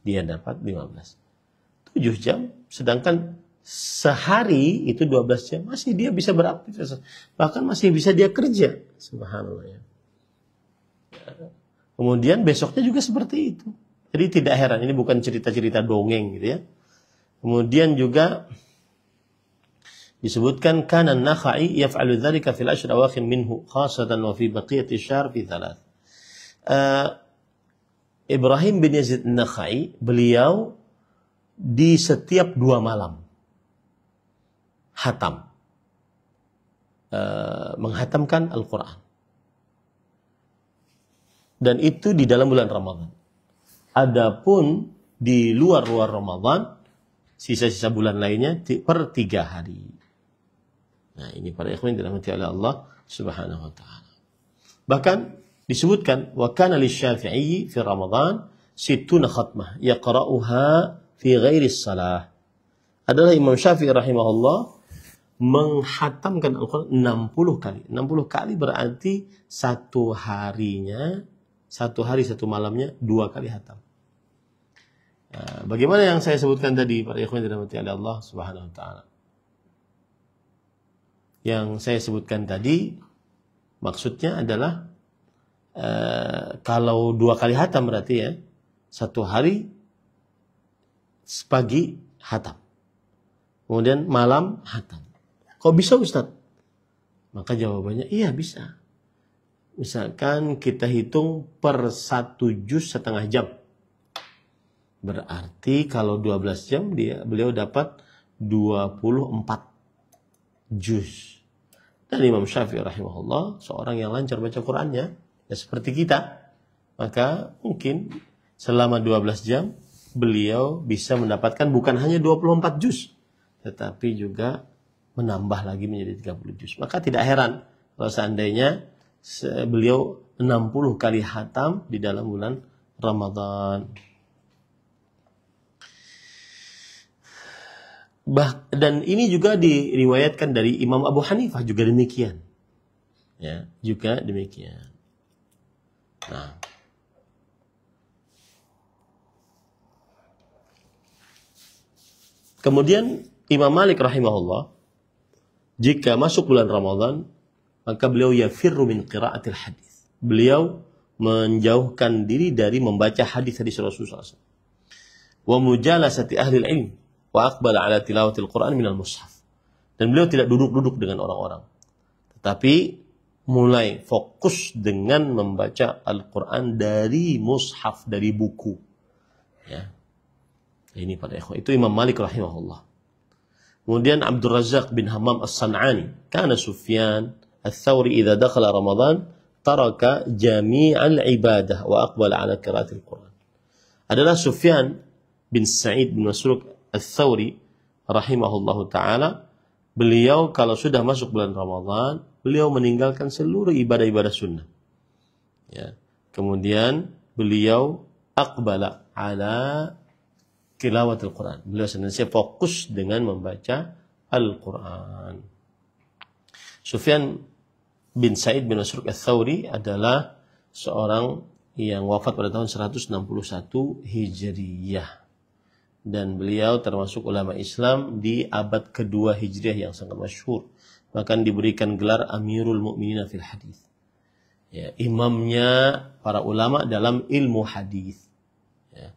Dia dapat 15. 7 jam, sedangkan sehari itu 12 jam, masih dia bisa beraktivitas, bahkan masih bisa dia kerja. Subhanallah, ya. Kemudian besoknya juga seperti itu. Jadi tidak heran, ini bukan cerita-cerita dongeng gitu, ya. Kemudian juga disebutkan kana an-Nakhai yaf'alu dzalika fil ashr awakhir minhu khasatan wa fi baqiyati syahr fi 3. Ibrahim bin Yazid an-Nakhai, beliau di setiap 2 malam hatam, menghatamkan Al-Quran. Dan itu di dalam bulan Ramadan. Adapun di luar Ramadan, sisa-sisa bulan lainnya per 3 hari. Nah, ini para ikhwan dirahmati oleh Allah Subhanahu wa taala. Bahkan disebutkan wa kana lisy-Syafi'i fi Ramadan 60 khatmah yaqra'uha fi ghairi shalah. Adalah Imam Syafi'i rahimahullah menghatamkan Al-Quran 60 kali. 60 kali berarti 1 harinya, 1 hari 1 malamnya 2 kali hatam. Bagaimana yang saya sebutkan tadi para ikhwan dirahmati oleh Allah Subhanahu wa taala. Yang saya sebutkan tadi maksudnya adalah kalau 2 kali hatam berarti, ya, 1 hari pagi hatam, kemudian malam hatam. Kok bisa, Ustaz? Maka jawabannya iya bisa. Misalkan kita hitung per 1 juz setengah jam. Berarti kalau 12 jam beliau dapat 24 juz. Dan Imam Syafi'i rahimahullah seorang yang lancar baca Qur'annya, ya seperti kita, maka mungkin selama 12 jam beliau bisa mendapatkan bukan hanya 24 juz, tetapi juga menambah lagi menjadi 30 juz. Maka tidak heran kalau seandainya beliau 60 kali hatam di dalam bulan Ramadan. Dan ini juga diriwayatkan dari Imam Abu Hanifah juga demikian. Ya, juga demikian. Nah, kemudian Imam Malik rahimahullah, jika masuk bulan Ramadan, maka beliau yafirru min qiraatil hadis. Beliau menjauhkan diri dari membaca hadis-hadis Rasulullah SAW. Wa mujalasati ahli ilm wa aqbala ala tilawatil Quran minal mushaf. Dan Dan beliau tidak duduk-duduk dengan orang-orang, tetapi mulai fokus dengan membaca Al-Quran dari mushaf, dari buku. Ya. Ini pada ikhwah. Itu Imam Malik rahimahullah. Kemudian Abdul Razak bin Hammam As-San'ani. Kana Sufyan Al-Thawri idha dakhala Ramadan taraka jami'al ibadah wa aqbala ala qiraatil Quran. Adalah Sufyan bin Sa'id bin Masruq Al-Thawri rahimahullahu ta'ala. Beliau kalau sudah masuk bulan Ramadan, beliau meninggalkan seluruh ibadah-ibadah sunnah. Ya. Kemudian beliau aqbala ala tilawatil Quran. Beliau senantiasa fokus dengan membaca Al-Quran. Sufyan bin Sa'id bin Masruq Ats-Tsauri adalah seorang yang wafat pada tahun 161 Hijriyah. Dan beliau termasuk ulama Islam di abad kedua Hijriah yang sangat masyhur. Bahkan diberikan gelar Amirul Mukminin fil Hadis. Ya, imamnya para ulama dalam ilmu hadis. Ya.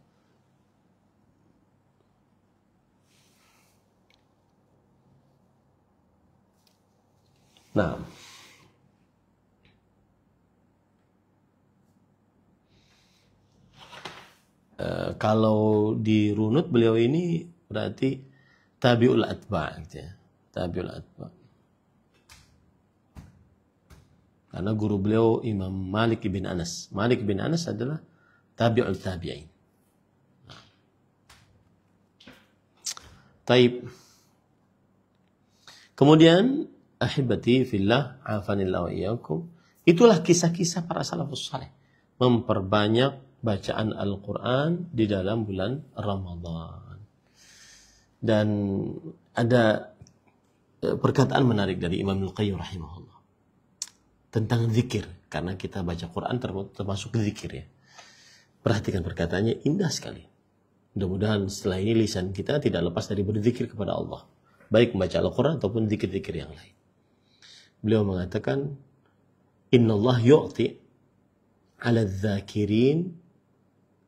Nah, kalau dirunut beliau ini berarti tabi'ul atba' gitu ya. Tabi'ul atba'. Karena guru beliau Imam Malik bin Anas. Malik bin Anas adalah tabi'ul tabi'in. Taib. Kemudian ahibati fillah afanillahu wa iyyakum. Itulah kisah-kisah para salafus saleh memperbanyak bacaan Al-Quran di dalam bulan Ramadan. Dan ada perkataan menarik dari Imam Al-Qayyim rahimahullah tentang zikir, karena kita baca Quran termasuk zikir ya. Perhatikan perkataannya, indah sekali. Mudah-mudahan setelah ini lisan kita tidak lepas dari berzikir kepada Allah, baik membaca Al-Quran ataupun zikir-zikir yang lain. Beliau mengatakan, Innallah yu'ti ala dzakirin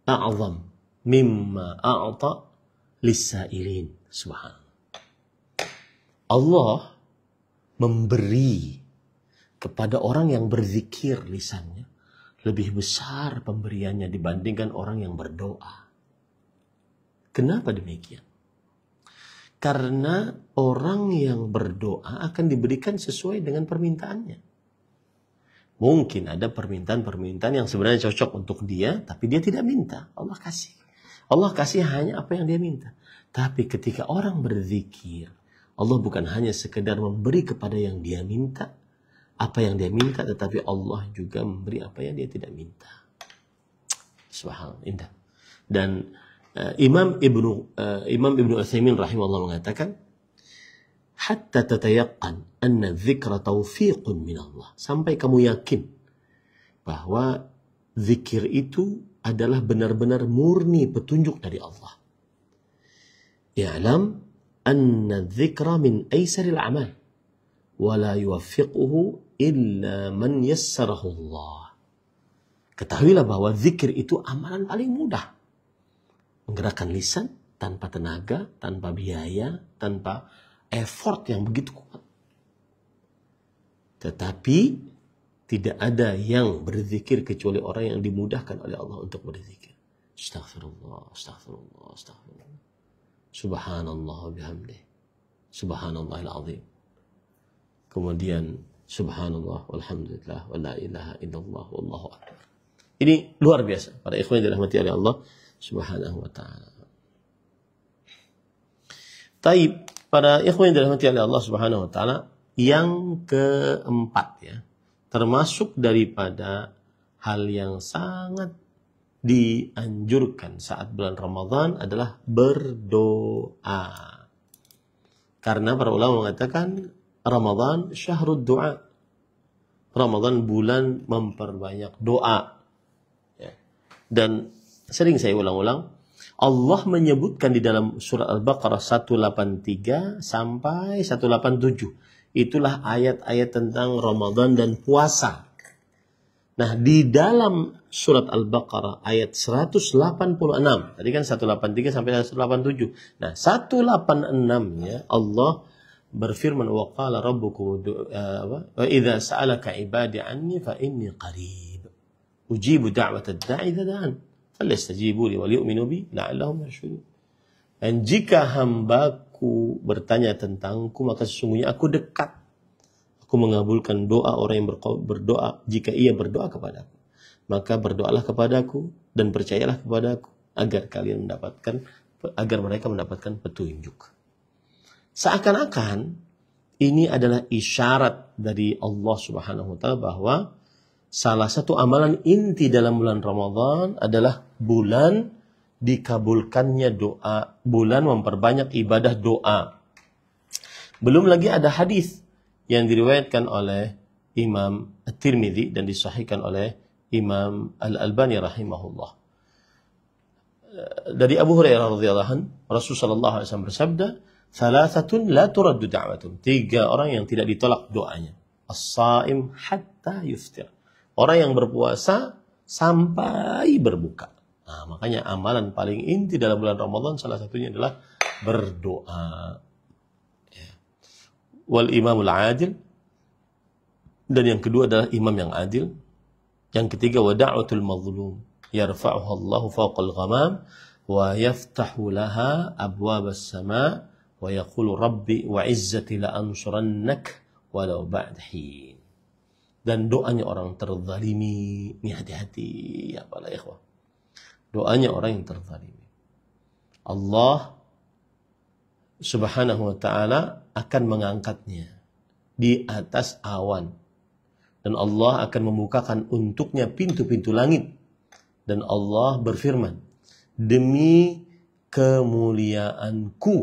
a'zam mimma a'ta lis-sa'ilin. Subhanallah. Allah memberi kepada orang yang berzikir lisannya lebih besar pemberiannya dibandingkan orang yang berdoa. Kenapa demikian? Karena orang yang berdoa akan diberikan sesuai dengan permintaannya. Mungkin ada permintaan-permintaan yang sebenarnya cocok untuk dia, tapi dia tidak minta. Allah kasih. Allah kasih hanya apa yang dia minta. Tapi ketika orang berzikir, Allah bukan hanya sekedar memberi kepada yang dia minta, apa yang dia minta, tetapi Allah juga memberi apa yang dia tidak minta. Subhanallah, indah. Dan Imam Ibnu Utsaimin rahimahullah mengatakan, hatta tatayaqqan anna dzikra taufiqun min Allah. Sampai kamu yakin bahwa zikir itu adalah benar-benar murni petunjuk dari Allah. I'lam anna dzikra min aisaril a'mal wa la yuwaffiquhu illa man yassarahu Allah. Ketahuilah bahwa zikir itu amalan paling mudah. Menggerakkan lisan tanpa tenaga, tanpa biaya, tanpa effort yang begitu kuat. Tetapi tidak ada yang berzikir kecuali orang yang dimudahkan oleh Allah untuk berzikir. Astaghfirullah, astaghfirullah, astaghfirullah. Subhanallah bihamdih. Subhanallahil azim. Kemudian subhanallah walhamdulillah wa la ilaha illallah wallahu akbar. Ini luar biasa para ikhwan yang dirahmati oleh Allah Subhanahu wa taala. Taib, para ikhwan yang dirahmati oleh Allah Subhanahu wa taala, yang keempat ya, termasuk daripada hal yang sangat dianjurkan saat bulan Ramadan adalah berdoa. Karena para ulama mengatakan Ramadan syahrud doa. Ramadan bulan memperbanyak doa. Ya. Dan sering saya ulang-ulang, Allah menyebutkan di dalam surah Al-Baqarah 183 sampai 187. Itulah ayat-ayat tentang Ramadan dan puasa. Nah, di dalam surat Al-Baqarah ayat 186. Tadi kan 183 sampai 187. Nah, 186-nya Allah berfirman, wa qala rabbukum wa idza sa'alaka ibadi anni fa inni qarib ujibu da'watad da'i idza da'an falyastajibu li wal yu'minu bi la'allahum yarshudun. Dan jika hambaku bertanya tentangku, maka sesungguhnya aku dekat. Aku mengabulkan doa orang yang berdoa jika ia berdoa kepadaku. Maka berdoalah kepadaku dan percayalah kepadaku agar mereka mendapatkan petunjuk. Seakan-akan ini adalah isyarat dari Allah Subhanahu wa taala bahwa salah satu amalan inti dalam bulan Ramadan adalah bulan dikabulkannya doa, bulan memperbanyak ibadah doa. Belum lagi ada hadis yang diriwayatkan oleh Imam At-Tirmidzi dan disahihkan oleh Imam Al-Albani rahimahullah. Dari Abu Hurairah radhiyallahu anhu, Rasulullah sallallahu alaihi wasallam bersabda, "Thalathatun la turaddu da'watuhum." 3 orang yang tidak ditolak doanya. As-shaim hatta yuftir. Orang yang berpuasa sampai berbuka. Nah, makanya amalan paling inti dalam bulan Ramadan salah satunya adalah berdoa. Ya. Wal imamul adil. Dan yang kedua adalah imam yang adil. Yang ketiga wa da'watul mazlum. Yarfa'uha Allahu fawqal ghamam wa yaftahu laha abwabas sama' wa yaqulu rabbi wa izzati la ansurannak walau ba'da hin. Dan doanya orang terzalimi, ini hati-hati ya para ikhwah. Doanya orang yang terzalimi. Allah Subhanahu wa taala akan mengangkatnya di atas awan. Dan Allah akan membukakan untuknya pintu-pintu langit. Dan Allah berfirman, demi kemuliaanku,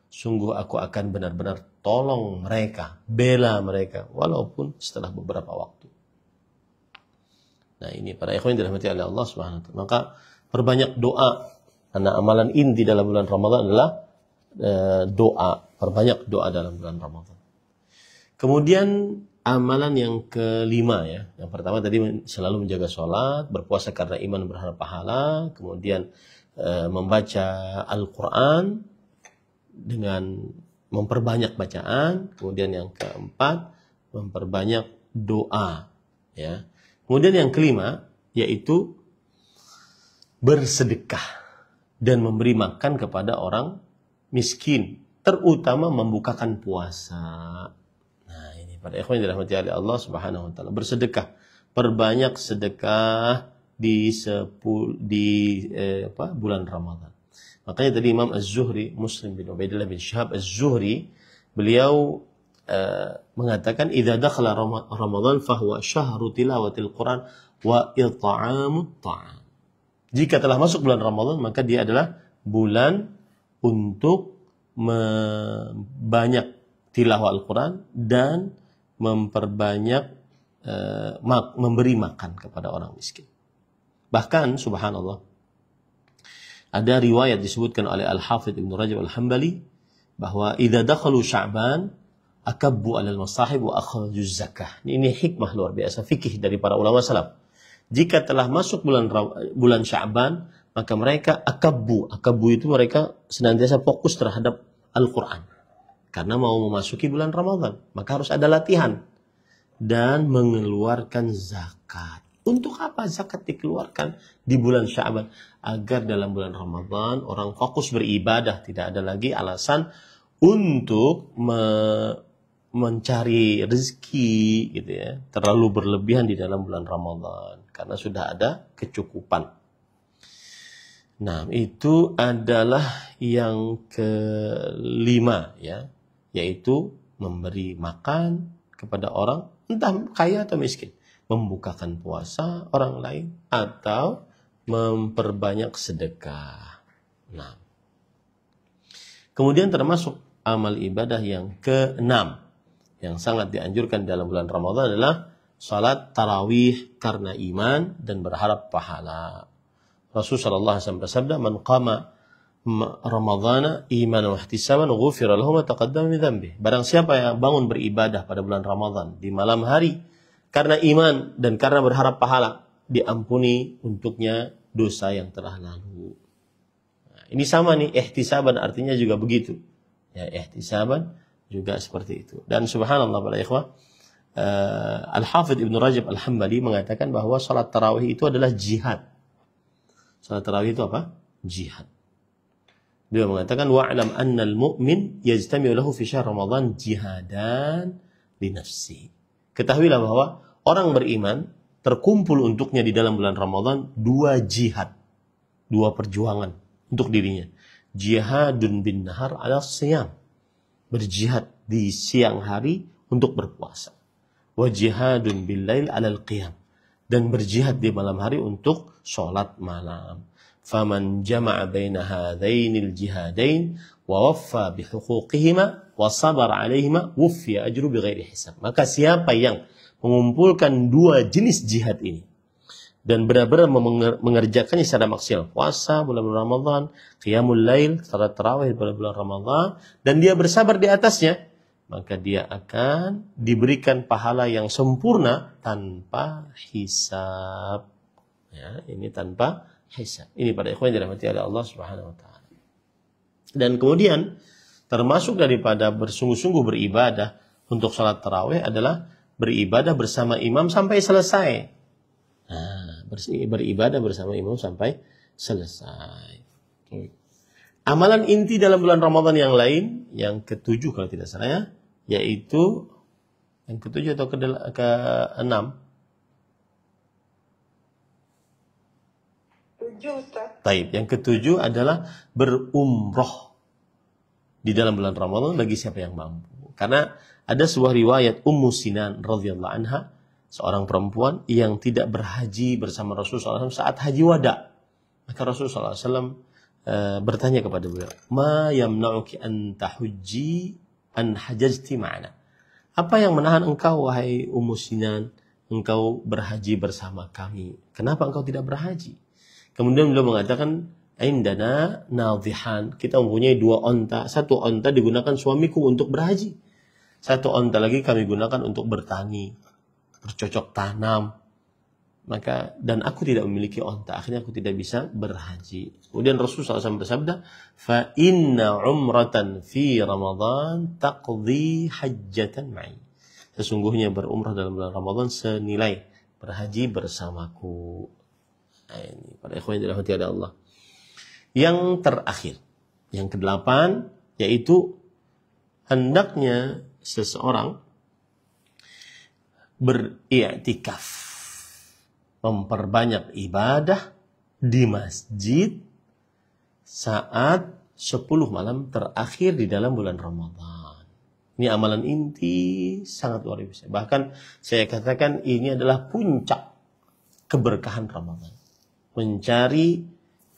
sungguh aku akan benar-benar tolong mereka, bela mereka, walaupun setelah beberapa waktu. Nah ini para ikhwan yang dirahmati oleh Allah Subhanahu wa taala. Maka perbanyak doa, karena amalan inti dalam bulan Ramadan adalah doa. Perbanyak doa dalam bulan Ramadan. Kemudian amalan yang kelima ya. Yang pertama tadi selalu menjaga sholat, berpuasa karena iman berharap pahala, kemudian membaca Al-Quran dengan memperbanyak bacaan, kemudian yang keempat memperbanyak doa ya. Kemudian yang kelima yaitu bersedekah dan memberi makan kepada orang miskin, terutama membukakan puasa. Nah, ini para ikhwan yang dirahmati oleh Allah Subhanahu wa taala, bersedekah, perbanyak sedekah di bulan Ramadan. Makanya tadi Imam Az-Zuhri, Muslim bin Ubaidillah bin Syihab Az-Zuhri, beliau mengatakan idza dakhala Ramadan fahuwa syahru tilawatil Quran wa it'amut ta'am. Jika telah masuk bulan Ramadan, maka dia adalah bulan untuk banyak tilawah Al-Quran dan memperbanyak memberi makan kepada orang miskin. Bahkan subhanallah, ada riwayat disebutkan oleh Al-Hafidh Ibn Rajab Al-Hambali bahwa idza dakhalu Sya'ban akabbu 'alal masahib wa akhraju zakah. Ini hikmah luar biasa fikih dari para ulama salaf. Jika telah masuk bulan Sya'ban, maka mereka akabbu itu mereka senantiasa fokus terhadap Al-Qur'an. Karena mau memasuki bulan Ramadan, maka harus ada latihan dan mengeluarkan zakat. Untuk apa zakat dikeluarkan di bulan Sya'ban? Agar dalam bulan Ramadan orang fokus beribadah, tidak ada lagi alasan untuk mencari rezeki gitu ya, terlalu berlebihan di dalam bulan Ramadan karena sudah ada kecukupan. Nah, itu adalah yang kelima ya, yaitu memberi makan kepada orang entah kaya atau miskin, membukakan puasa orang lain atau memperbanyak sedekah. Nah, kemudian termasuk amal ibadah yang keenam yang sangat dianjurkan dalam bulan Ramadan adalah salat tarawih karena iman dan berharap pahala. Rasulullah SAW bersabda, "Man qama Ramadhana imanan wa ihtisaban ghufira lahu ma taqaddama min dhanbihi." Barang siapa yang bangun beribadah pada bulan Ramadan di malam hari karena iman dan karena berharap pahala, diampuni untuknya dosa yang telah lalu. Nah, ini sama nih, ihtisaban artinya juga begitu. Ya, ihtisaban juga seperti itu. Dan subhanallah para ikhwah, Al-Hafidh Ibn Rajab Al-Hambali mengatakan bahwa salat tarawih itu adalah jihad. Salat tarawih itu apa? Jihad. Dia mengatakan wa'lam annal mu'min yajtami'u lahu fi syahr Ramadan jihadan li nafsihi. Ketahuilah bahwa orang beriman terkumpul untuknya di dalam bulan Ramadan 2 jihad, 2 perjuangan untuk dirinya. Jihadun bin nahar ala siyam, berjihad di siang hari untuk berpuasa. Wa jihadun bil lail alal qiyam, dan berjihad di malam hari untuk sholat malam. Faman jama'a baina hadainil jihadain wa waffa bihuquqihima wa sabar 'alaihima wuffiya ajru bighairi hisab. Maka siapa yang mengumpulkan 2 jenis jihad ini dan benar-benar mengerjakannya secara maksimal, puasa bulan Ramadan, qiyamul lail, salat tarawih bulan Ramadan, dan dia bersabar di atasnya, maka dia akan diberikan pahala yang sempurna tanpa hisab. Ya, ini tanpa hisab. Ini pada ikhwan yang dirahmati oleh Allah Subhanahu wa taala. Dan kemudian termasuk daripada bersungguh-sungguh beribadah untuk salat tarawih adalah beribadah bersama imam sampai selesai. Nah, beribadah bersama imam sampai selesai. Amalan inti dalam bulan Ramadan yang lain, yang ke-7 kalau tidak salah ya, yaitu yang ke-7 atau ke-6? 7, Ustaz. Taib. Yang ke-7 adalah berumroh di dalam bulan Ramadan bagi siapa yang mampu. Karena ada sebuah riwayat Ummu Sinan radhiyallahu anha, seorang perempuan yang tidak berhaji bersama Rasulullah SAW saat haji wada. Maka Rasulullah SAW bertanya kepada beliau, "Ma yamna'uki an tahujji an hajajti ma'ana?" Apa yang menahan engkau wahai Ummu Sinan, engkau berhaji bersama kami? Kenapa engkau tidak berhaji? Kemudian beliau mengatakan, "Indana nadhihan." Kita mempunyai 2 onta. 1 onta digunakan suamiku untuk berhaji. 1 onta lagi kami gunakan untuk bertani, bercocok tanam. Dan aku tidak memiliki onta, akhirnya aku tidak bisa berhaji. Kemudian Rasulullah SAW bersabda, "Fa inna umratan fi Ramadan taqdi hajjatan ma'i." Sesungguhnya berumrah dalam bulan Ramadan senilai berhaji bersamaku. Nah, ini pada ikhwan yang dirahmati oleh Allah. Yang terakhir, yang ke-8, yaitu hendaknya seseorang beriktikaf, memperbanyak ibadah di masjid saat 10 malam terakhir di dalam bulan Ramadan. Ini amalan inti sangat luar biasa. Bahkan saya katakan ini adalah puncak keberkahan Ramadan. Mencari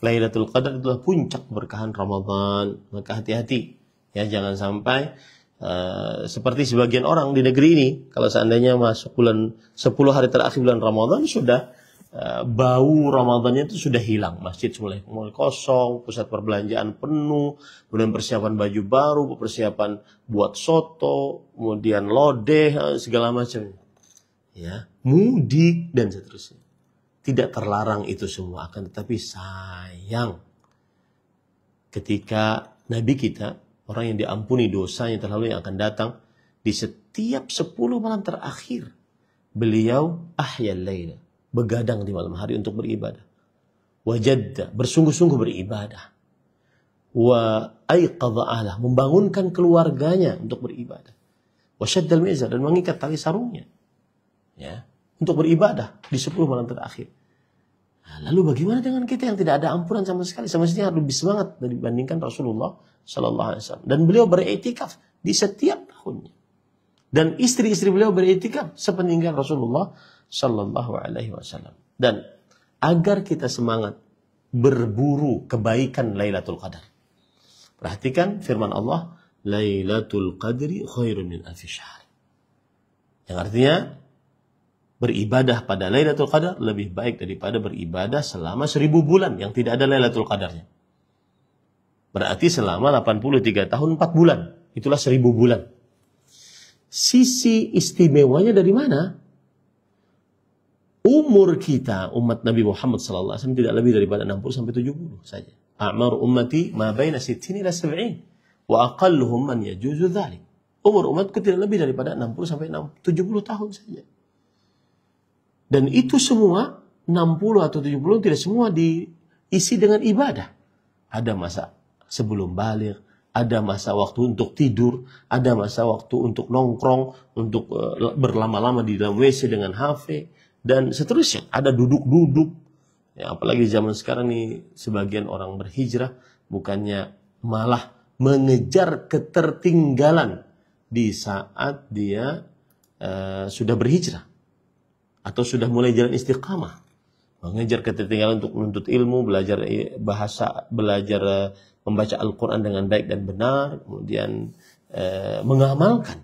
Lailatul Qadar adalah puncak keberkahan Ramadan. Maka hati-hati ya, jangan sampai seperti sebagian orang di negeri ini, kalau seandainya masuk bulan 10 hari terakhir bulan Ramadan, sudah bau Ramadannya itu sudah hilang. Masjid mulai kosong, pusat perbelanjaan penuh, kemudian persiapan baju baru, persiapan buat soto, kemudian lodeh, segala macam. Ya, mudik dan seterusnya. Tidak terlarang itu semua, akan tetapi sayang ketika Nabi kita, orang yang diampuni dosanya terlalu yang akan datang, di setiap 10 malam terakhir beliau ahyal laila, begadang di malam hari untuk beribadah. Wajadda, bersungguh-sungguh beribadah. Wa aiqadha ahlah, membangunkan keluarganya untuk beribadah. Wa syaddal mizar, dan mengikat tali sarungnya. Ya, untuk beribadah di 10 malam terakhir. Nah, lalu bagaimana dengan kita yang tidak ada ampunan sama sekali? Semestinya harus lebih semangat dibandingkan Rasulullah Sallallahu Alaihi Wasallam. Dan beliau beriktikaf di setiap tahunnya. Dan istri-istri beliau beriktikaf sepeninggal Rasulullah Sallallahu Alaihi Wasallam. Dan agar kita semangat berburu kebaikan Lailatul Qadar, perhatikan firman Allah, Lailatul Qadri khairun min alfi syahr. Yang artinya beribadah pada Lailatul Qadar lebih baik daripada beribadah selama 1000 bulan yang tidak ada Lailatul Qadarnya. Berarti selama 83 tahun 4 bulan. Itulah 1000 bulan. Sisi istimewanya dari mana? Umur kita, umat Nabi Muhammad SAW tidak lebih daripada 60-70 saja. A'mar ummati ma baina 60 ila 70. Wa aqalluhum man yajuzu dhalik. Umur umatku tidak lebih daripada 60 sampai 70 tahun saja. Dan itu semua 60 atau 70 tidak semua diisi dengan ibadah. Ada masa sebelum balik, ada masa waktu untuk tidur, ada masa waktu untuk nongkrong, untuk berlama-lama di dalam WC dengan HP, dan seterusnya. Ada duduk-duduk. Ya, apalagi zaman sekarang nih, sebagian orang berhijrah, bukannya malah mengejar ketertinggalan di saat dia sudah berhijrah. Atau sudah mulai jalan istiqamah. Mengejar ketertinggalan untuk menuntut ilmu, belajar bahasa, belajar membaca Al-Quran dengan baik dan benar, kemudian mengamalkan.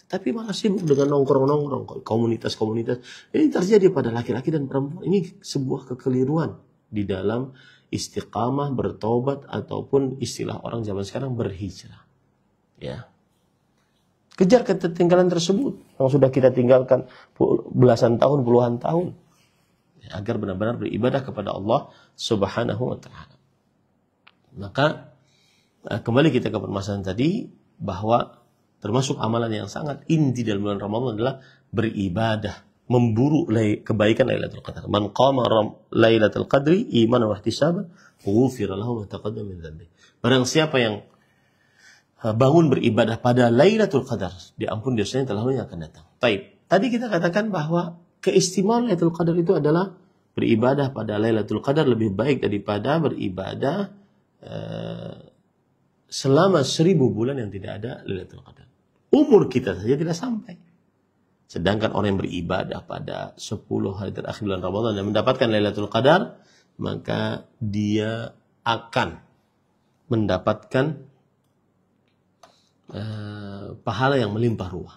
Tapi malah sibuk dengan nongkrong-nongkrong, komunitas-komunitas. Ini terjadi pada laki-laki dan perempuan. Ini sebuah kekeliruan di dalam istiqamah, bertobat, ataupun istilah orang zaman sekarang berhijrah. Ya. Kejar ketertinggalan tersebut yang sudah kita tinggalkan belasan tahun, puluhan tahun. Ya, agar benar-benar beribadah kepada Allah Subhanahu wa ta'ala. Maka kembali kita ke permasalahan tadi, bahwa termasuk amalan yang sangat inti dalam bulan Ramadan adalah beribadah, memburu kebaikan Lailatul Qadar. Man qama Lailatul Qadri imanan wa ihtisaban, ghufira lahu ma taqaddama min dhanbi. Barang siapa yang bangun beribadah pada Lailatul Qadar, diampun dosanya telah lalu yang akan datang. Baik. Tadi kita katakan bahwa keistimewaan Lailatul Qadar itu adalah beribadah pada Lailatul Qadar lebih baik daripada beribadah selama 1000 bulan yang tidak ada Lailatul Qadar. Umur kita saja tidak sampai. Sedangkan orang yang beribadah pada 10 hari terakhir bulan Ramadan dan mendapatkan Lailatul Qadar, maka dia akan mendapatkan pahala yang melimpah ruah.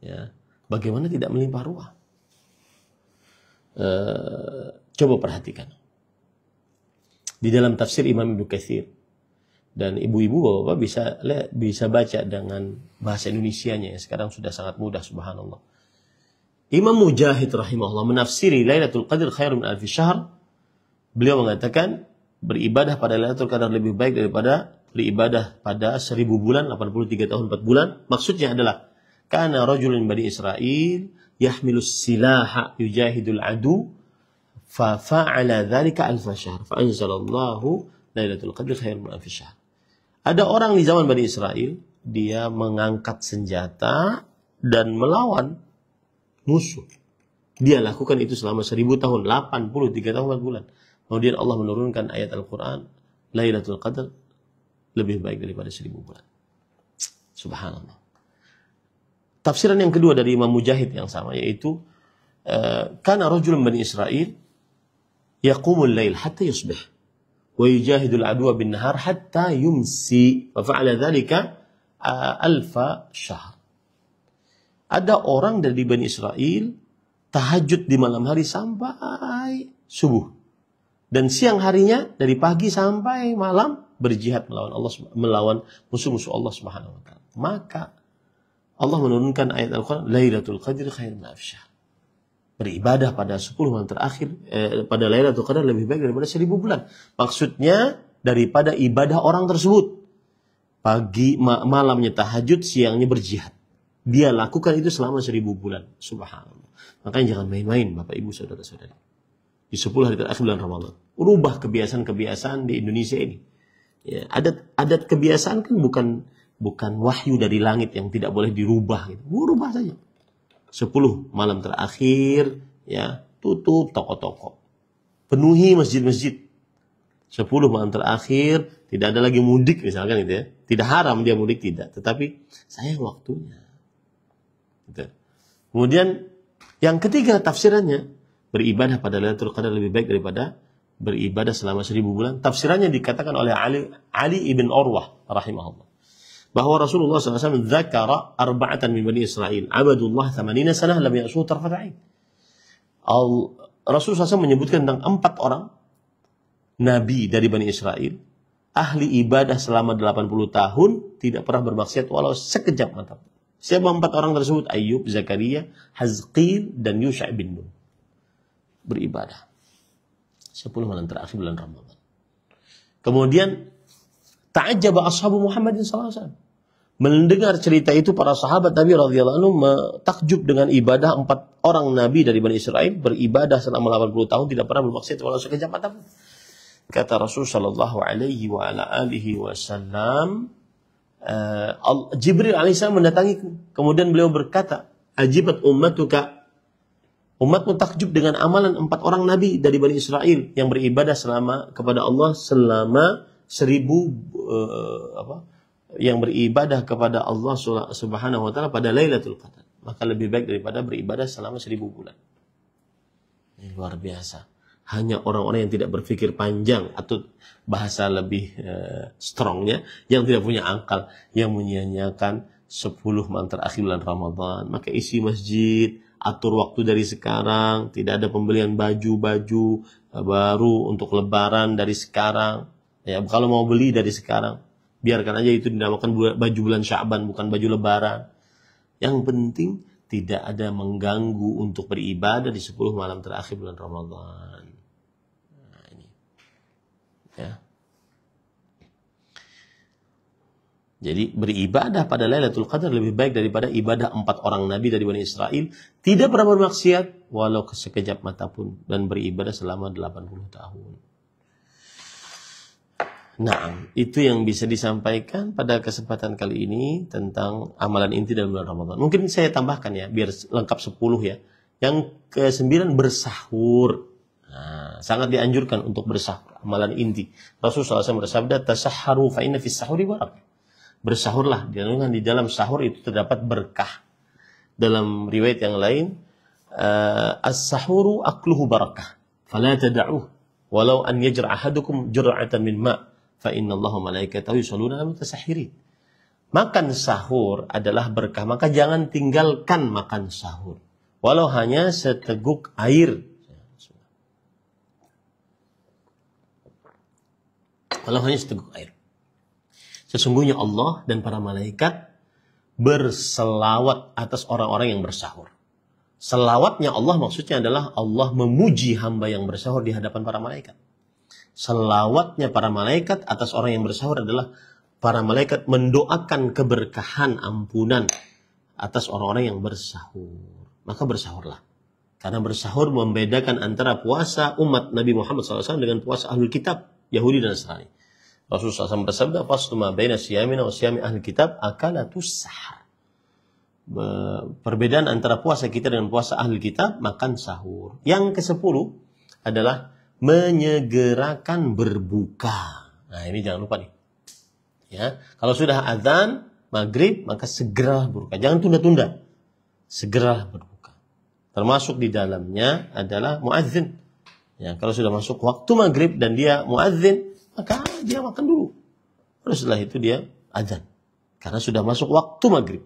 Ya, bagaimana tidak melimpah ruah? Coba perhatikan. Di dalam tafsir Imam Ibnu Katsir, dan ibu-ibu bapak bisa baca dengan bahasa Indonesianya yang sekarang sudah sangat mudah, subhanallah. Imam Mujahid rahimahullah menafsiri Lailatul Qadar khairun min alfi syahr. Beliau mengatakan beribadah pada Lailatul Qadar lebih baik daripada beribadah pada 1000 bulan, 83 tahun 4 bulan. Maksudnya adalah kana rajulun bani Israil yahmilus silaha yujahidul adu fa fa'ala dzalika alf syahr fa anzalallahu Lailatul Qadar khairun min alfi syahr. Ada orang di zaman Bani Israel, dia mengangkat senjata dan melawan musuh. Dia lakukan itu selama 1000 tahun, 83 tahun 4 bulan. Kemudian Allah menurunkan ayat Al-Quran, Lailatul Qadar lebih baik daripada 1000 bulan. Subhanallah. Tafsiran yang kedua dari Imam Mujahid yang sama, yaitu kana rajulun Bani Israel yaqumul lail hatta yusbih wa yujahidul adwa bin nahar hatta yumsi wa fa'ala dzalika alfa syahr. Ada orang dari Bani Israel tahajud di malam hari sampai subuh, dan siang harinya dari pagi sampai malam berjihad melawan musuh-musuh Allah Subhanahu wa taala. Maka Allah menurunkan ayat Al-Quran, Lailatul Qadri khairun min alfi syahr. Beribadah pada 10 malam terakhir pada Lailatul Qadar lebih baik daripada 1000 bulan. Maksudnya daripada ibadah orang tersebut. Pagi malamnya tahajud, siangnya berjihad. Dia lakukan itu selama 1000 bulan. Subhanallah. Makanya jangan main-main Bapak Ibu Saudara-saudari. Di 10 hari terakhir bulan Ramadan. Rubah kebiasaan-kebiasaan di Indonesia ini. Ya, adat kebiasaan kan bukan wahyu dari langit yang tidak boleh dirubah gitu. Rubah saja. 10 malam terakhir, ya, tutup toko-toko. Penuhi masjid-masjid. 10 malam terakhir, tidak ada lagi mudik misalkan gitu ya. Tidak haram dia mudik, tidak. Tetapi sayang waktunya. Gitu. Kemudian yang ketiga tafsirannya, beribadah pada Lailatul Qadar lebih baik daripada beribadah selama 1000 bulan. Tafsirannya dikatakan oleh Ali ibn Urwah rahimahullah, bahwa Rasulullah SAW dzakara arba'atan min Bani Israel abadullah 80 sanah lam ya'suhu tarfat 'ain. Rasulullah SAW menyebutkan tentang 4 orang nabi dari Bani Israel, ahli ibadah selama 80 tahun, tidak pernah bermaksiat walau sekejap mata. Siapa 4 orang tersebut? Ayub, Zakaria, Hazqil, dan Yusha' bin Nun. Beribadah 10 malam terakhir bulan Ramadan. Kemudian ta'ajjaba ashabu Muhammadin sallallahu alaihi wasallam. Mendengar cerita itu para sahabat Nabi radhiyallahu anhu takjub dengan ibadah 4 orang Nabi dari Bani Israel beribadah selama 80 tahun tidak pernah bermaksiat walau sekejap mata pun. Kata Rasul sallallahu alaihi wa ala alihi wasallam, Jibril alaihissalam mendatangi kemudian beliau berkata, "Ajibat ummatuka." Umatmu takjub dengan amalan 4 orang Nabi dari Bani Israel yang beribadah kepada Allah selama 1000 yang beribadah kepada Allah Subhanahu wa taala pada Lailatul Qadar, maka lebih baik daripada beribadah selama 1000 bulan. Ini luar biasa. Hanya orang-orang yang tidak berpikir panjang atau bahasa lebih strongnya, yang tidak punya akal, yang menyia-nyiakan 10 malam terakhir bulan Ramadan. Maka isi masjid, atur waktu dari sekarang, tidak ada pembelian baju-baju baru untuk lebaran dari sekarang. Ya, kalau mau beli dari sekarang, biarkan aja itu dinamakan baju bulan Sya'ban, bukan baju lebaran. Yang penting tidak ada mengganggu untuk beribadah di 10 malam terakhir bulan Ramadan. Nah, ini. Ya. Jadi beribadah pada Lailatul Qadar lebih baik daripada ibadah 4 orang Nabi dari Bani Israel. Tidak pernah bermaksiat walau sekejap mata pun. Dan beribadah selama 80 tahun. Nah, itu yang bisa disampaikan pada kesempatan kali ini tentang amalan inti dalam bulan Ramadan. Mungkin saya tambahkan ya, biar lengkap 10 ya. Yang ke-9 bersahur. Nah, sangat dianjurkan untuk bersahur, amalan inti. Rasulullah SAW bersabda, "Tasahharu fa inna fis sahuri barakah." Bersahurlah, di dalam sahur itu terdapat berkah. Dalam riwayat yang lain, as-sahuru akluhu barakah, fala tada'uh, walau an yajra' ahadukum jur'atan min ma'. Fa innallaha malaikatahu yusholluna 'alal mutasahhirin. Makan sahur adalah berkah, maka jangan tinggalkan makan sahur walau hanya seteguk air. Walau hanya seteguk air. Sesungguhnya Allah dan para malaikat berselawat atas orang-orang yang bersahur. Selawatnya Allah maksudnya adalah Allah memuji hamba yang bersahur di hadapan para malaikat. Selawatnya para malaikat atas orang yang bersahur adalah para malaikat mendoakan keberkahan, ampunan atas orang-orang yang bersahur. Maka bersahurlah. Karena bersahur membedakan antara puasa umat Nabi Muhammad SAW dengan puasa ahlul kitab, Yahudi dan Nasrani. Rasulullah SAW bersabda, "Faslu ma baina siyamina wa siyami ahlul kitab akalatus sahar." Perbedaan antara puasa kita dengan puasa ahlul kitab, makan sahur. Yang ke-10 adalah menyegerakan berbuka. Nah, ini jangan lupa nih. Ya, kalau sudah azan maghrib maka segera berbuka. Jangan tunda-tunda. Segera berbuka. Termasuk di dalamnya adalah muadzin. Ya, kalau sudah masuk waktu maghrib dan dia muadzin, maka dia makan dulu. Terus setelah itu dia azan. Karena sudah masuk waktu maghrib.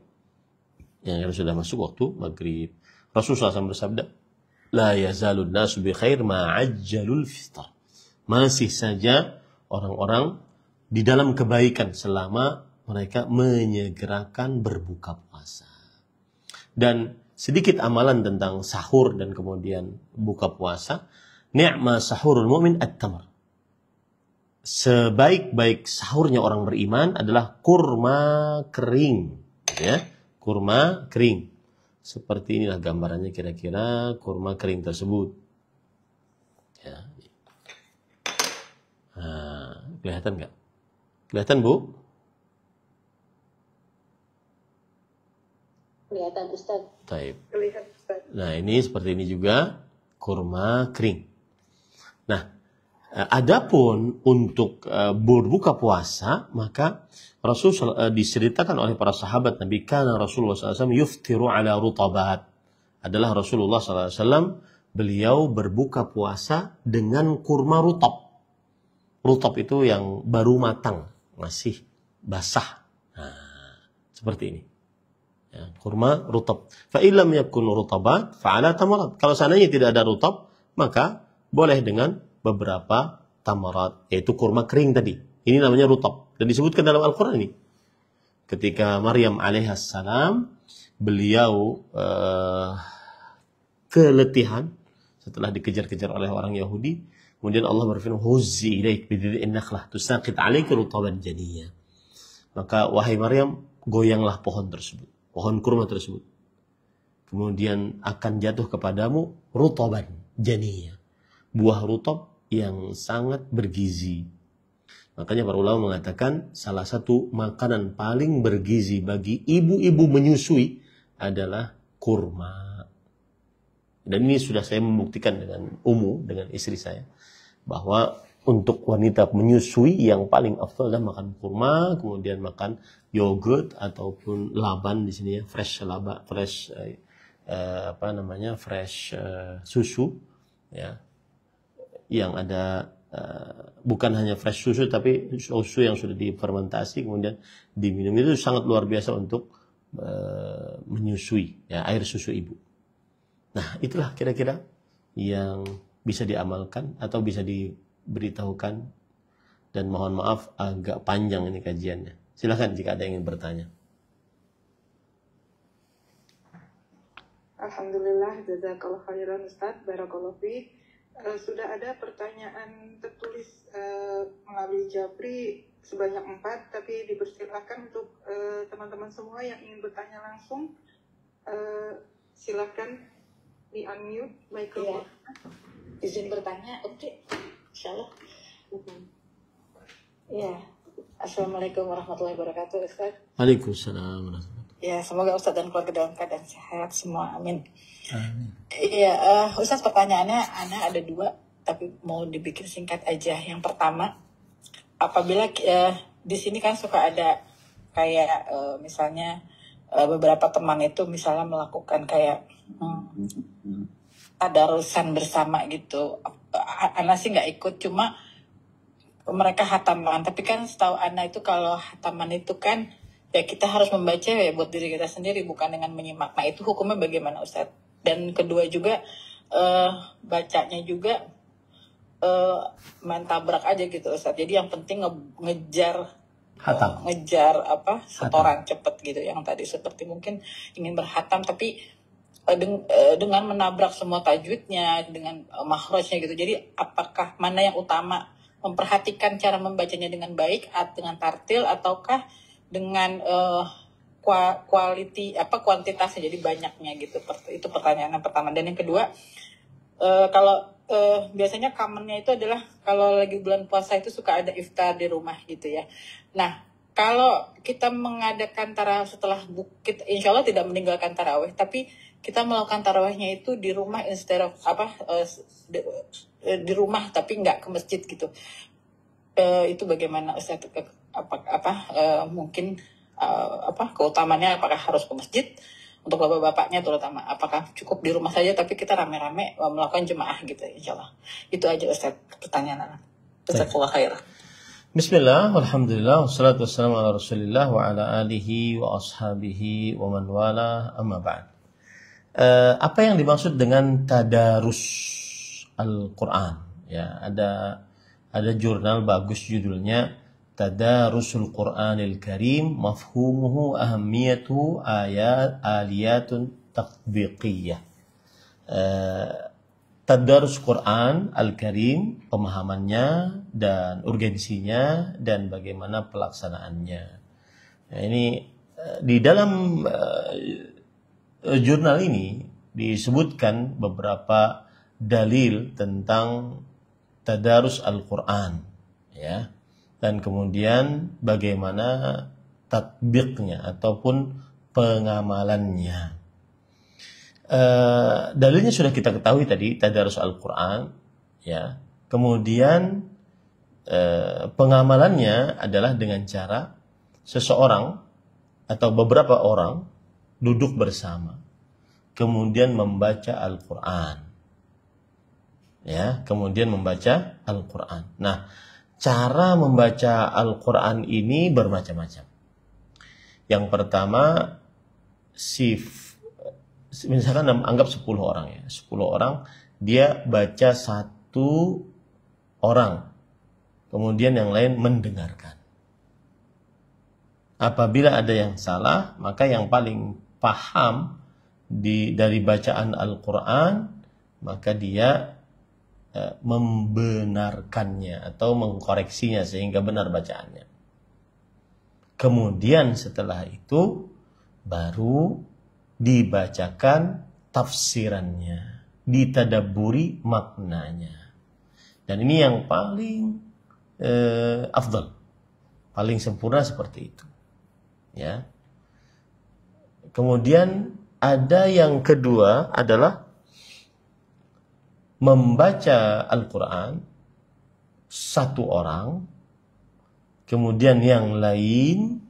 Ya, karena sudah masuk waktu maghrib. Rasulullah SAW bersabda, "La yazalun nasu bi khair ma'ajjalul fitar." Masih saja orang-orang di dalam kebaikan selama mereka menyegerakan berbuka puasa. Dan sedikit amalan tentang sahur dan kemudian buka puasa. Ni'ma sahurul mu'min at-tamr. Sebaik-baik sahurnya orang beriman adalah kurma kering. Ya, kurma kering. Seperti inilah gambarannya kira-kira kurma kering tersebut. Ya. Nah, kelihatan nggak? Kelihatan, Bu? Kelihatan, Ustaz. Taib. Kelihatan, Ustaz. Nah, ini seperti ini juga kurma kering. Nah, adapun untuk berbuka puasa, maka Rasul diceritakan oleh para sahabat Nabi, karena Rasulullah SAW yuftiru ala rutabat. Adalah Rasulullah SAW, beliau berbuka puasa dengan kurma rutab. Rutab itu yang baru matang, masih basah. Nah, seperti ini. Ya, kurma rutab. Fa illam yakun rutabat fa ala tamarat. Kalau seandainya tidak ada rutab, maka boleh dengan beberapa tamarat, yaitu kurma kering tadi. Ini namanya rutab dan disebutkan dalam Al-Qur'an ini. Ketika Maryam alaihissalam, beliau keletihan setelah dikejar-kejar oleh orang Yahudi, kemudian Allah berfirman, "Huzzi ilaik bidhi'in nakhlah tusaqit 'alaika rutaban janiyya." Maka wahai Maryam, goyanglah pohon tersebut, pohon kurma tersebut. Kemudian akan jatuh kepadamu rutaban janiyah, buah rutab yang sangat bergizi. Makanya para ulama mengatakan salah satu makanan paling bergizi bagi ibu-ibu menyusui adalah kurma. Dan ini sudah saya membuktikan dengan dengan istri saya, bahwa untuk wanita menyusui yang paling afdal adalah makan kurma, kemudian makan yogurt ataupun laban di sini ya, fresh laba, fresh susu ya, yang ada bukan hanya fresh susu tapi susu yang sudah difermentasi kemudian diminum. Itu sangat luar biasa untuk menyusui ya, air susu ibu. Nah, itulah kira-kira yang bisa diamalkan atau bisa diberitahukan, dan mohon maaf agak panjang ini kajiannya. Silakan jika ada yang ingin bertanya. Alhamdulillah, jazakallah khairan Ustaz, barakallahu fiik. Sudah ada pertanyaan tertulis melalui Japri sebanyak 4, tapi dipersilakan untuk teman-teman semua yang ingin bertanya langsung, silakan di unmute mikrofon. Ya. Izin bertanya, oke, insyaallah. Ya, assalamualaikum warahmatullahi wabarakatuh, Ustaz. Waalaikumsalam warahmatullahi wabarakatuh. Ya, semoga Ustaz dan keluarga dalam keadaan sehat semua, amin. Amin. Iya, Ustaz, pertanyaannya Ana ada 2, tapi mau dibikin singkat aja. Yang pertama, apabila di sini kan suka ada kayak misalnya beberapa teman itu misalnya melakukan kayak tadarusan bersama gitu. Ana sih nggak ikut, cuma mereka hataman. Tapi kan setahu Ana itu kalau hataman itu kan ya kita harus membaca ya buat diri kita sendiri, bukan dengan menyimak. Nah, itu hukumnya bagaimana, Ustaz? Dan kedua juga bacanya juga main tabrak aja gitu, Ustaz. Jadi yang penting ngejar setoran cepet gitu. Yang tadi seperti mungkin ingin berhatam tapi dengan menabrak semua tajwidnya, dengan makhrajnya gitu. Jadi apakah mana yang utama? Memperhatikan cara membacanya dengan baik, dengan tartil, ataukah dengan kuantitasnya, jadi banyaknya gitu. Itu pertanyaan yang pertama. Dan yang kedua, kalau biasanya commonnya itu adalah kalau lagi bulan puasa itu suka ada iftar di rumah gitu ya. Nah, kalau kita mengadakan tarawih setelah bukit, insya Allah tidak meninggalkan tarawih, tapi kita melakukan tarawihnya itu di rumah instead of di rumah tapi nggak ke masjid gitu. Itu bagaimana, Ustaz? Mungkin keutamannya, apakah harus ke masjid untuk bapak-bapaknya terutama, apakah cukup di rumah saja tapi kita rame-rame melakukan jemaah gitu, insyaallah. Itu aja, Ustaz, pertanyaan. Jazakallahu khairan. Bismillah, alhamdulillah, wassalatu wassalamu ala rasulillah wa ala alihi wa ashabihi wa man wala, amma ba'd. Apa yang dimaksud dengan tadarus Al-Quran? Ya, ada jurnal bagus judulnya Tadarusul Qur'anil Karim, mafhumuhu ahamiyatu aliyatun tatbiqiyah. Tadarus Quran Al-Karim, pemahamannya dan urgensinya dan bagaimana pelaksanaannya. Nah, ini di dalam jurnal ini disebutkan beberapa dalil tentang tadarus Al-Quran, ya, dan kemudian bagaimana tatbiqnya ataupun pengamalannya. Dalilnya sudah kita ketahui tadi, tadarus Al-Quran, ya. Kemudian pengamalannya adalah dengan cara seseorang atau beberapa orang duduk bersama, kemudian membaca Al-Quran, ya, kemudian membaca Al-Quran. Nah, cara membaca Al-Quran ini bermacam-macam. Yang pertama, misalkan anggap 10 orang ya, 10 orang dia baca satu orang, kemudian yang lain mendengarkan. Apabila ada yang salah, maka yang paling paham dari bacaan Al-Quran, maka dia membenarkannya atau mengkoreksinya sehingga benar bacaannya. Kemudian setelah itu baru dibacakan tafsirannya, ditadabburi maknanya. Dan ini yang paling afdal, paling sempurna seperti itu. Ya. Kemudian ada yang kedua adalah membaca Al-Quran satu orang, kemudian yang lain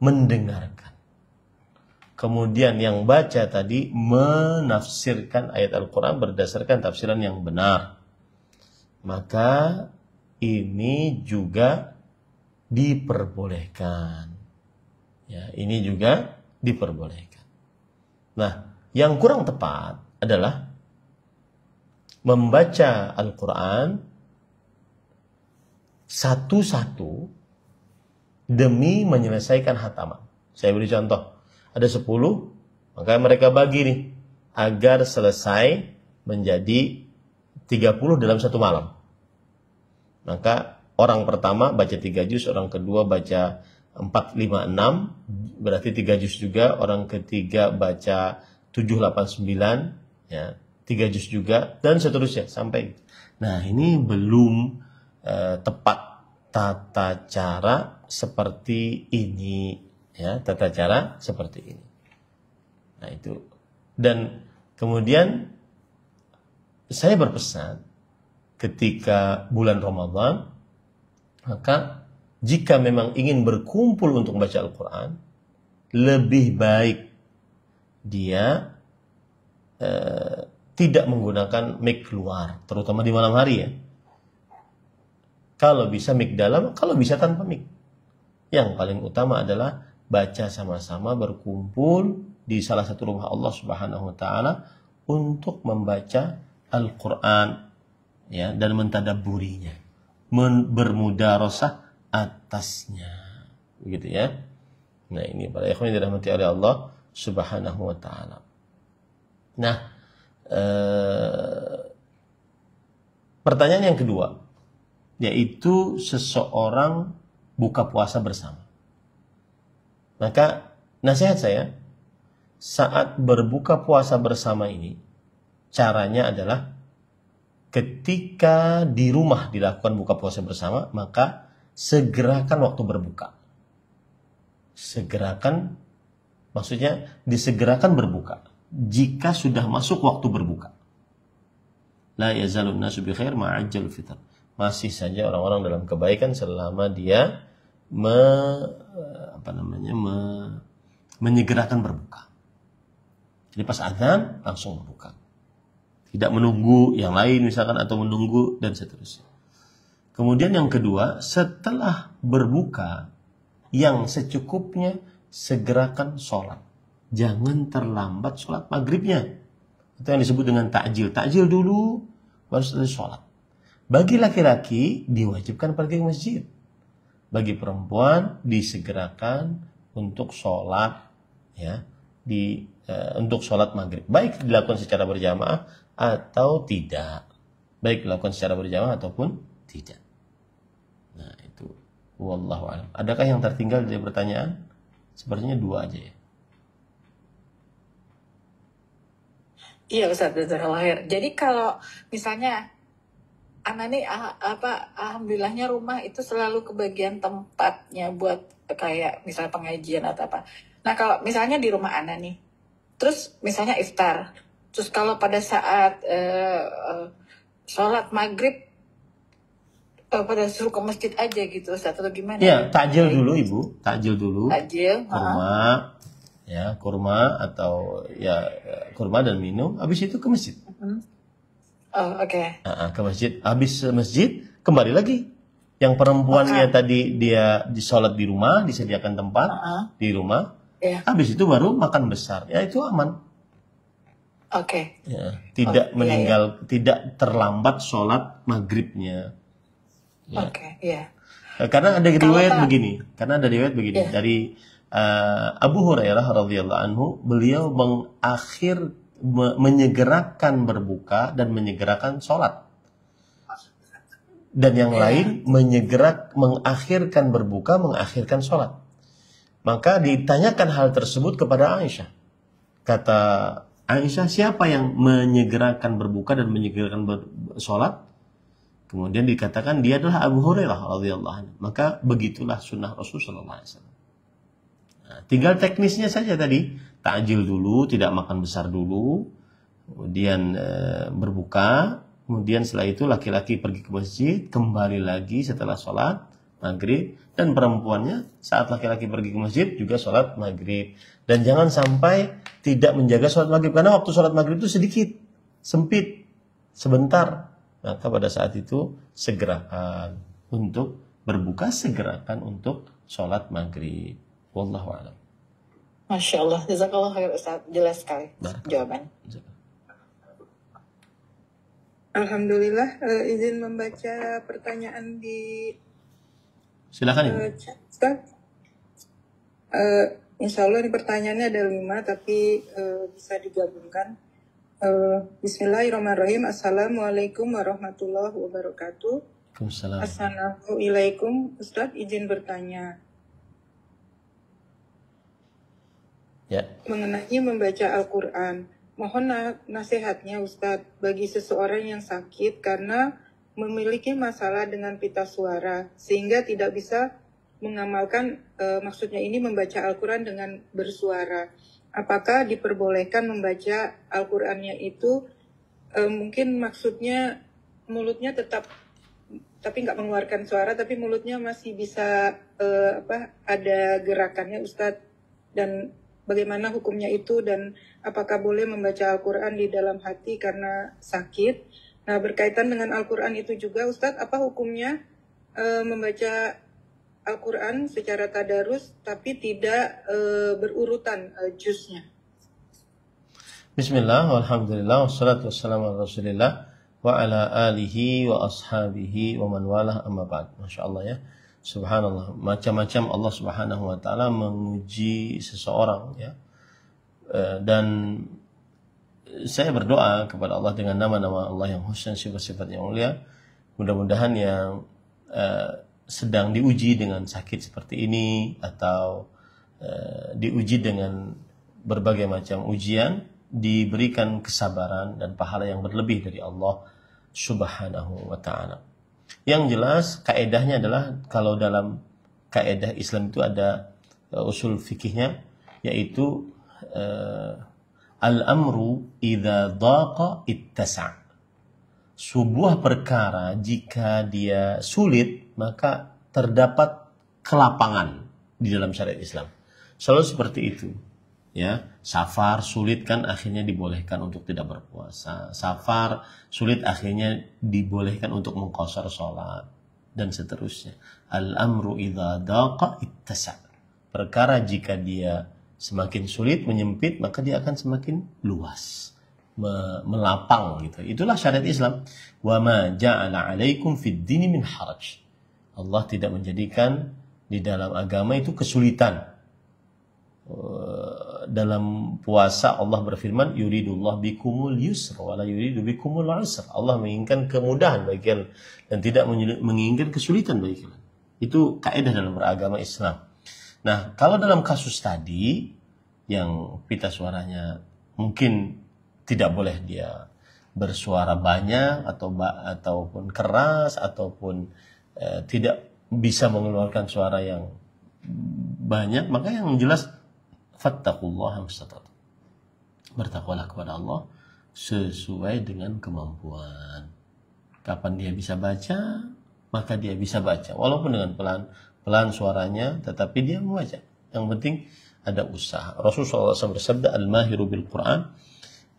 mendengarkan. Kemudian yang baca tadi menafsirkan ayat Al-Quran berdasarkan tafsiran yang benar. Maka ini juga diperbolehkan. Ya, ini juga diperbolehkan. Nah, yang kurang tepat adalah membaca Al-Quran satu-satu demi menyelesaikan hataman. Saya beri contoh. Ada 10, maka mereka bagi nih agar selesai menjadi 30 dalam satu malam. Maka orang pertama baca 3 juz, orang kedua baca 4, 5, 6, berarti 3 juz juga. Orang ketiga baca 7, 8, 9, ya, 3 juz juga, dan seterusnya sampai. Nah, ini belum tepat tata cara seperti ini, ya, tata cara seperti ini. Nah, itu. Dan kemudian saya berpesan ketika bulan Ramadan, maka jika memang ingin berkumpul untuk membaca Al-Quran, lebih baik dia tidak menggunakan mic keluar, terutama di malam hari ya. Kalau bisa mic dalam, kalau bisa tanpa mic. Yang paling utama adalah baca sama-sama berkumpul di salah satu rumah Allah Subhanahu wa taala untuk membaca Al-Qur'an, ya, dan mentadabburinya, bermudarasah atasnya. Begitu ya. Nah, ini para ikhwan yang dirahmati oleh Allah Subhanahu wa taala. Nah, pertanyaan yang kedua, yaitu seseorang buka puasa bersama. Maka nasihat saya, saat berbuka puasa bersama ini, caranya adalah ketika di rumah dilakukan buka puasa bersama, maka segerakan waktu berbuka. Segerakan, maksudnya disegerakan berbuka jika sudah masuk waktu berbuka. La yazalun nasu bi khair ma'ajjal fitr. Masih saja orang-orang dalam kebaikan selama dia menyegerakan berbuka. Jadi pas azan langsung berbuka. Tidak menunggu yang lain misalkan, atau menunggu dan seterusnya. Kemudian yang kedua, setelah berbuka yang secukupnya segerakan sholat. Jangan terlambat sholat maghribnya. Itu yang disebut dengan takjil. Takjil dulu baru selesai sholat. Bagi laki-laki diwajibkan pergi ke masjid. Bagi perempuan disegerakan untuk sholat, ya, untuk sholat maghrib. Baik dilakukan secara berjamaah atau tidak. Baik dilakukan secara berjamaah ataupun tidak. Nah, itu. Wallahu a'lam. Adakah yang tertinggal dari pertanyaan? Sepertinya 2 aja ya. Iya Ustaz, jazakallahu. Jadi kalau misalnya anak nih alhamdulillahnya rumah itu selalu kebagian tempatnya buat kayak misalnya pengajian atau apa. Nah, kalau misalnya di rumah anak nih, terus misalnya iftar, terus kalau pada saat sholat maghrib pada suruh ke masjid aja gitu Ustaz, atau gimana? Iya, takjil dulu Ibu, takjil dulu. Takjil, kurma, ya, kurma atau ya kurma dan minum, habis itu ke masjid. Oh, oke. Ke masjid, habis masjid kembali lagi. Yang perempuannya tadi dia disolat di rumah, disediakan tempat di rumah. Yeah. Habis itu baru makan besar. Ya itu aman. Oke. Ya, tidak meninggal, tidak terlambat sholat maghribnya. Ya. Oke, iya. Karena ada riwayat begini. Dari Abu Hurairah radhiyallahu anhu, beliau menyegerakan berbuka dan menyegerakan sholat. dan yang lain mengakhirkan berbuka, mengakhirkan sholat. Maka ditanyakan hal tersebut kepada Aisyah. Kata Aisyah, siapa yang menyegerakan berbuka dan menyegerakan sholat? Kemudian dikatakan dia adalah Abu Hurairah radhiyallahu anhu. Maka begitulah sunnah Rasulullah SAW. Nah, tinggal teknisnya saja tadi, takjil dulu, tidak makan besar dulu, kemudian berbuka, kemudian setelah itu laki-laki pergi ke masjid, kembali lagi setelah sholat maghrib, dan perempuannya saat laki-laki pergi ke masjid juga sholat maghrib. Dan jangan sampai tidak menjaga sholat maghrib, karena waktu sholat maghrib itu sedikit, sempit, sebentar. Maka pada saat itu segerakan untuk berbuka, segerakan untuk sholat maghrib. Wallahu a'lam. Masya Allah, jazakallah khair Ustaz, jelas sekali jawaban. Alhamdulillah, izin membaca pertanyaan di Silakan Ibu. chat. Insya Allah ini pertanyaannya ada 5, tapi bisa digabungkan. Bismillahirrahmanirrahim. Assalamualaikum warahmatullahi wabarakatuh. Waalaikumsalam. Assalamualaikum. Ustaz, izin bertanya. Ya. Mengenai membaca Al-Quran. Mohon nasihatnya Ustadz bagi seseorang yang sakit karena memiliki masalah dengan pita suara sehingga tidak bisa mengamalkan, maksudnya ini membaca Al-Quran dengan bersuara. Apakah diperbolehkan membaca Al-Qurannya itu, mungkin maksudnya mulutnya tetap, tapi nggak mengeluarkan suara, tapi mulutnya masih bisa ada gerakannya Ustadz, dan bagaimana hukumnya itu, dan apakah boleh membaca Al-Quran di dalam hati karena sakit? Nah, berkaitan dengan Al-Quran itu juga, Ustadz, apa hukumnya membaca Al-Quran secara tadarus, tapi tidak berurutan juznya? Bismillah, walhamdulillah, wassalatu wassalamu ala rasulillah, wa ala alihi wa ashabihi wa man walah, amma ba'd. Masya Allah ya. Subhanallah, macam-macam Allah Subhanahu wa taala menguji seseorang ya. Dan saya berdoa kepada Allah dengan nama-nama Allah yang husna, sifat-sifat yang mulia. Mudah-mudahan yang sedang diuji dengan sakit seperti ini atau diuji dengan berbagai macam ujian diberikan kesabaran dan pahala yang berlebih dari Allah Subhanahu wa taala. Yang jelas kaedahnya adalah, kalau dalam kaedah Islam itu ada usul fikihnya, yaitu al-amru idza dhaqa ittasa'. Sebuah perkara jika dia sulit maka terdapat kelapangan di dalam syariat Islam. Selalu seperti itu. Ya, safar sulit kan akhirnya dibolehkan untuk tidak berpuasa. Safar sulit akhirnya dibolehkan untuk mengqashar sholat dan seterusnya. Al-amru idza daqa ittasa'. Perkara jika dia semakin sulit, menyempit, maka dia akan semakin luas, melapang gitu. Itulah syariat Islam. Wa ma ja'ala 'alaikum fid dini min haraj. Allah tidak menjadikan di dalam agama itu kesulitan. Dalam puasa Allah berfirman, yuridullah bikumul yusra wa la yuridu bikumul usra. Allah menginginkan kemudahan bagi kalian dan tidak menginginkan kesulitan bagi kalian. Itu kaidah dalam beragama Islam. Nah, kalau dalam kasus tadi yang pita suaranya mungkin tidak boleh dia bersuara banyak ataupun keras ataupun tidak bisa mengeluarkan suara yang banyak, maka yang jelas fattaqullaha mastata'tum. Bertakwalah kepada Allah sesuai dengan kemampuan. Kapan dia bisa baca, maka dia bisa baca. Walaupun dengan pelan suaranya, tetapi dia membaca. Yang penting ada usaha. Rasulullah SAW bersabda, al-mahiru bil Quran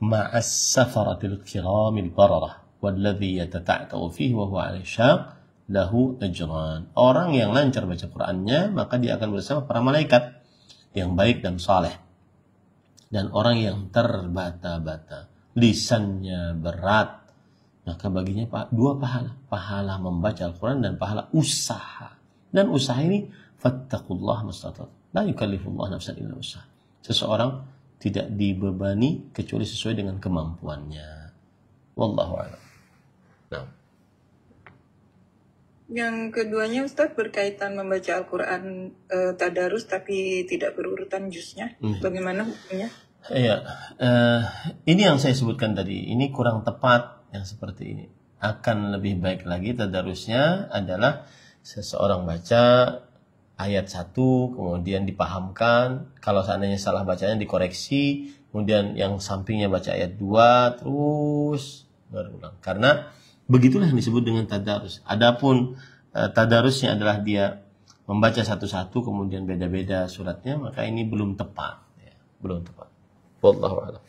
ma'as safaratil kiramil bararah walladhi yatata'ta'u fihi wa huwa 'alaihi syaq lahu ajran. Orang yang lancar baca Qur'annya, maka dia akan bersama para malaikat yang baik dan saleh. Dan orang yang terbata-bata, lisannya berat, maka baginya dua pahala. Pahala membaca Al-Quran dan pahala usaha. Dan usaha ini, fattaqullaha mastata'tum. La yukallifullahu nafsan illa usaha. Seseorang tidak dibebani kecuali sesuai dengan kemampuannya. Wallahu a'lam. Nah. Yang keduanya Ustadz berkaitan membaca Al-Quran tadarus tapi tidak berurutan juznya. Bagaimana hukumnya? Iya, ini yang saya sebutkan tadi. Ini kurang tepat yang seperti ini. Akan lebih baik lagi tadarusnya adalah seseorang baca ayat 1, kemudian dipahamkan. Kalau seandainya salah bacanya dikoreksi. Kemudian yang sampingnya baca ayat 2, terus berulang. Karena begitulah yang disebut dengan tadarus. Adapun tadarusnya adalah dia membaca satu-satu kemudian beda-beda suratnya, maka ini belum tepat. Ya, belum tepat. Wallahu a'lam.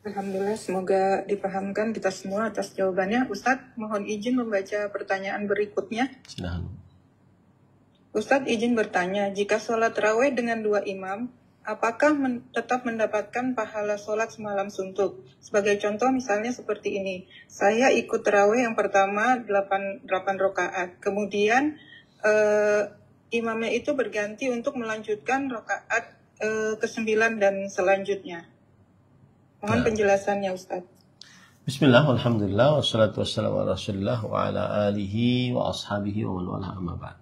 Alhamdulillah, semoga dipahamkan kita semua atas jawabannya. Ustadz, mohon izin membaca pertanyaan berikutnya. Silahkan. Ustadz izin bertanya, jika sholat raweh dengan 2 imam, apakah tetap mendapatkan pahala sholat semalam suntuk? Sebagai contoh misalnya seperti ini, saya ikut raweh yang pertama 8 rakaat, kemudian imamnya itu berganti untuk melanjutkan rakaat ke-9 dan selanjutnya. Mohon penjelasannya Ustadz. Bismillah, alhamdulillah, wassalatu wassalamu ala rasulillah wa ala alihi wa ashabihi wa man wala amma ba'd.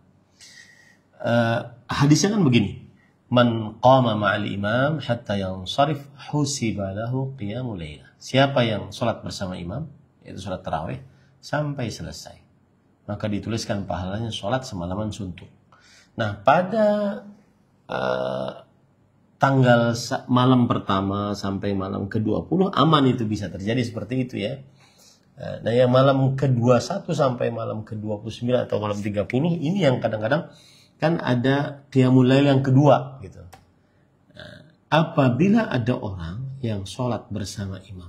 Hadisnya kan begini. Man qama ma'al imam hatta yansarif husiba lahu qiyamul lailah. Siapa yang sholat bersama imam, yaitu sholat tarawih, sampai selesai, maka dituliskan pahalanya sholat semalaman suntuk. Nah, pada tanggal malam pertama sampai malam ke-20 aman itu bisa terjadi seperti itu ya. Nah, yang malam ke-21 sampai malam ke-29 atau malam 30 ini yang kadang-kadang kan ada qiyamul lail yang kedua gitu. Nah, apabila ada orang yang sholat bersama imam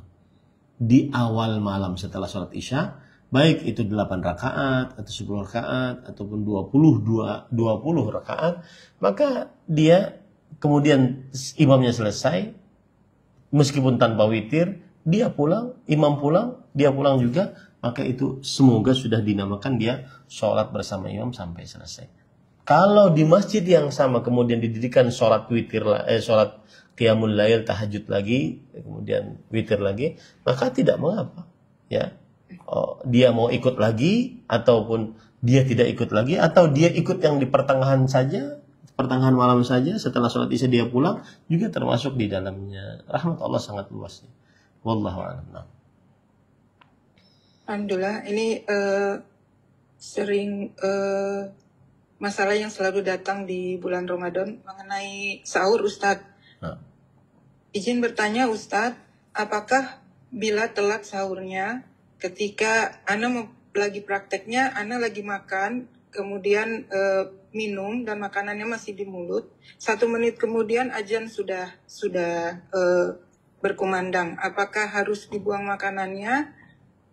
di awal malam setelah sholat isya, baik itu 8 rakaat atau 10 rakaat ataupun 20 rakaat, maka dia kemudian imamnya selesai meskipun tanpa witir, dia pulang, imam pulang, dia pulang juga, maka itu semoga sudah dinamakan dia sholat bersama imam sampai selesai. Kalau di masjid yang sama kemudian didirikan sholat witir, sholat qiyamul lail, tahajud lagi, kemudian witir lagi, maka tidak mengapa. Ya, dia mau ikut lagi ataupun dia tidak ikut lagi, atau dia ikut yang di pertengahan saja, pertengahan malam saja, setelah sholat isya dia pulang, juga termasuk di dalamnya. Rahmat Allah sangat luas. Wallahu a'lam. Alhamdulillah, ini sering masalah yang selalu datang di bulan Ramadan mengenai sahur, Ustadz. Izin bertanya Ustadz, apakah bila telat sahurnya ketika Ana lagi prakteknya, Ana lagi makan, kemudian minum dan makanannya masih di mulut, 1 menit kemudian azan sudah berkumandang, apakah harus dibuang makanannya?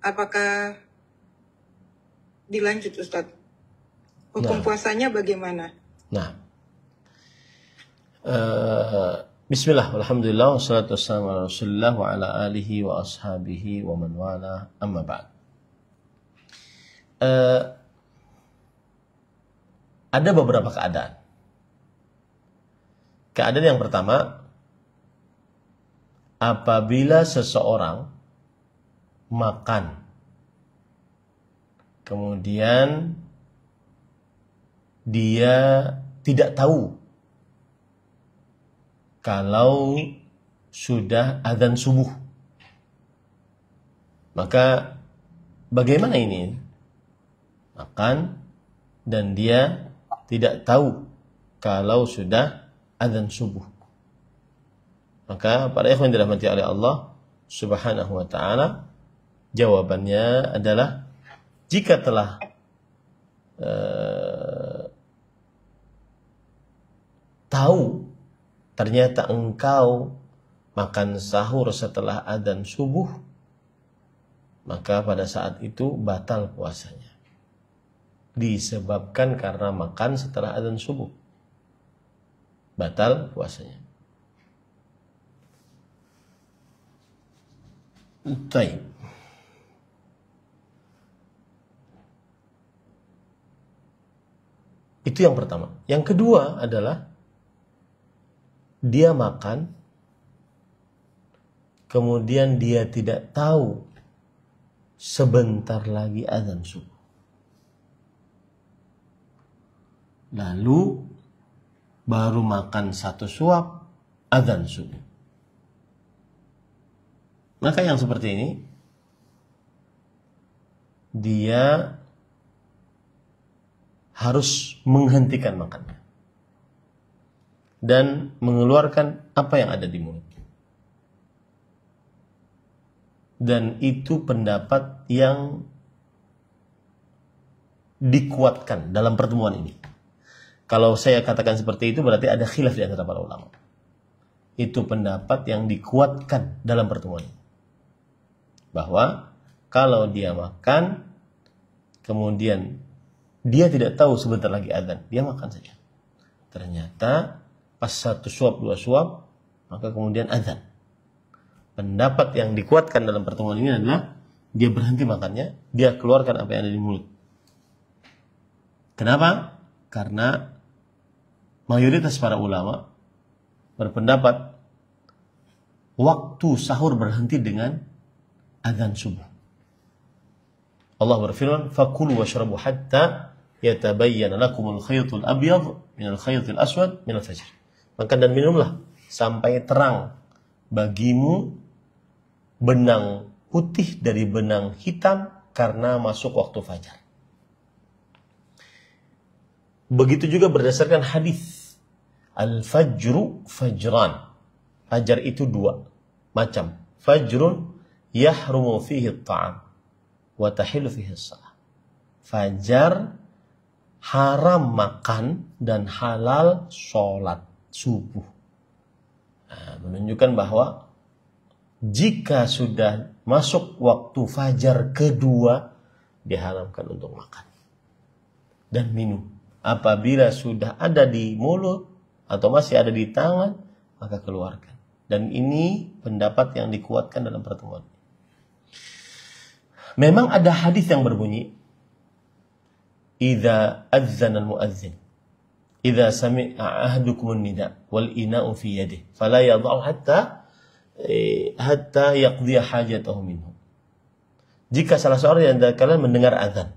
Apakah dilanjut Ustadz? Hukum puasanya bagaimana? Nah, bismillah, alhamdulillah, wassalatu wassalamu ala rasulillah wa ala alihi wa ashabihi wa man wala, amma ba'd. Ada beberapa keadaan. Keadaan yang pertama, apabila seseorang makan, kemudian dia tidak tahu kalau sudah azan subuh, maka bagaimana ini? Makan dan dia tidak tahu kalau sudah azan subuh, maka para ikhwan dirahmati oleh Allah Subhanahu wa ta'ala, jawabannya adalah jika telah tahu ternyata engkau makan sahur setelah adzan subuh, maka pada saat itu batal puasanya. Disebabkan karena makan setelah adzan subuh, batal puasanya. Baik. Itu yang pertama. Yang kedua adalah dia makan, kemudian dia tidak tahu sebentar lagi azan subuh. lalu baru makan 1 suap, adzan subuh. Maka yang seperti ini, dia harus menghentikan makannya dan mengeluarkan apa yang ada di mulut. Dan itu pendapat yang dikuatkan dalam pertemuan ini. Kalau saya katakan seperti itu berarti ada khilaf di antara para ulama. Itu pendapat yang dikuatkan dalam pertemuan ini. Bahwa kalau dia makan, kemudian dia tidak tahu sebentar lagi adzan, dia makan saja. Ternyata pas 1 suap, 2 suap, maka kemudian adzan. Pendapat yang dikuatkan dalam pertemuan ini adalah dia berhenti makannya, dia keluarkan apa yang ada di mulut. Kenapa? Karena mayoritas para ulama berpendapat waktu sahur berhenti dengan adzan subuh. Allah berfirman, "Fakulu washrabu hatta yatabayyana lakumul khaytul abyad minal khaytil aswad minal fajr." Makan dan minumlah sampai terang bagimu benang putih dari benang hitam karena masuk waktu fajar. Begitu juga berdasarkan hadis, al-fajru fajran. Fajar itu 2 macam. Fajrun yahrumu fihi at-ta'am wa tahillu fihi as-salah. Fajar haram makan dan halal sholat subuh. Nah, menunjukkan bahwa jika sudah masuk waktu fajar kedua, diharamkan untuk makan dan minum. Apabila sudah ada di mulut atau masih ada di tangan, maka keluarkan. Dan ini pendapat yang dikuatkan dalam pertemuan. Memang ada hadis yang berbunyi, "Idza adzana al-muadzin, idza sami'a ahadukum an-nida wal ina'u fi yadihi, fala yad'u hatta yaqdiya hajatahu minhu." Jika salah seorang dari kalian mendengar azan,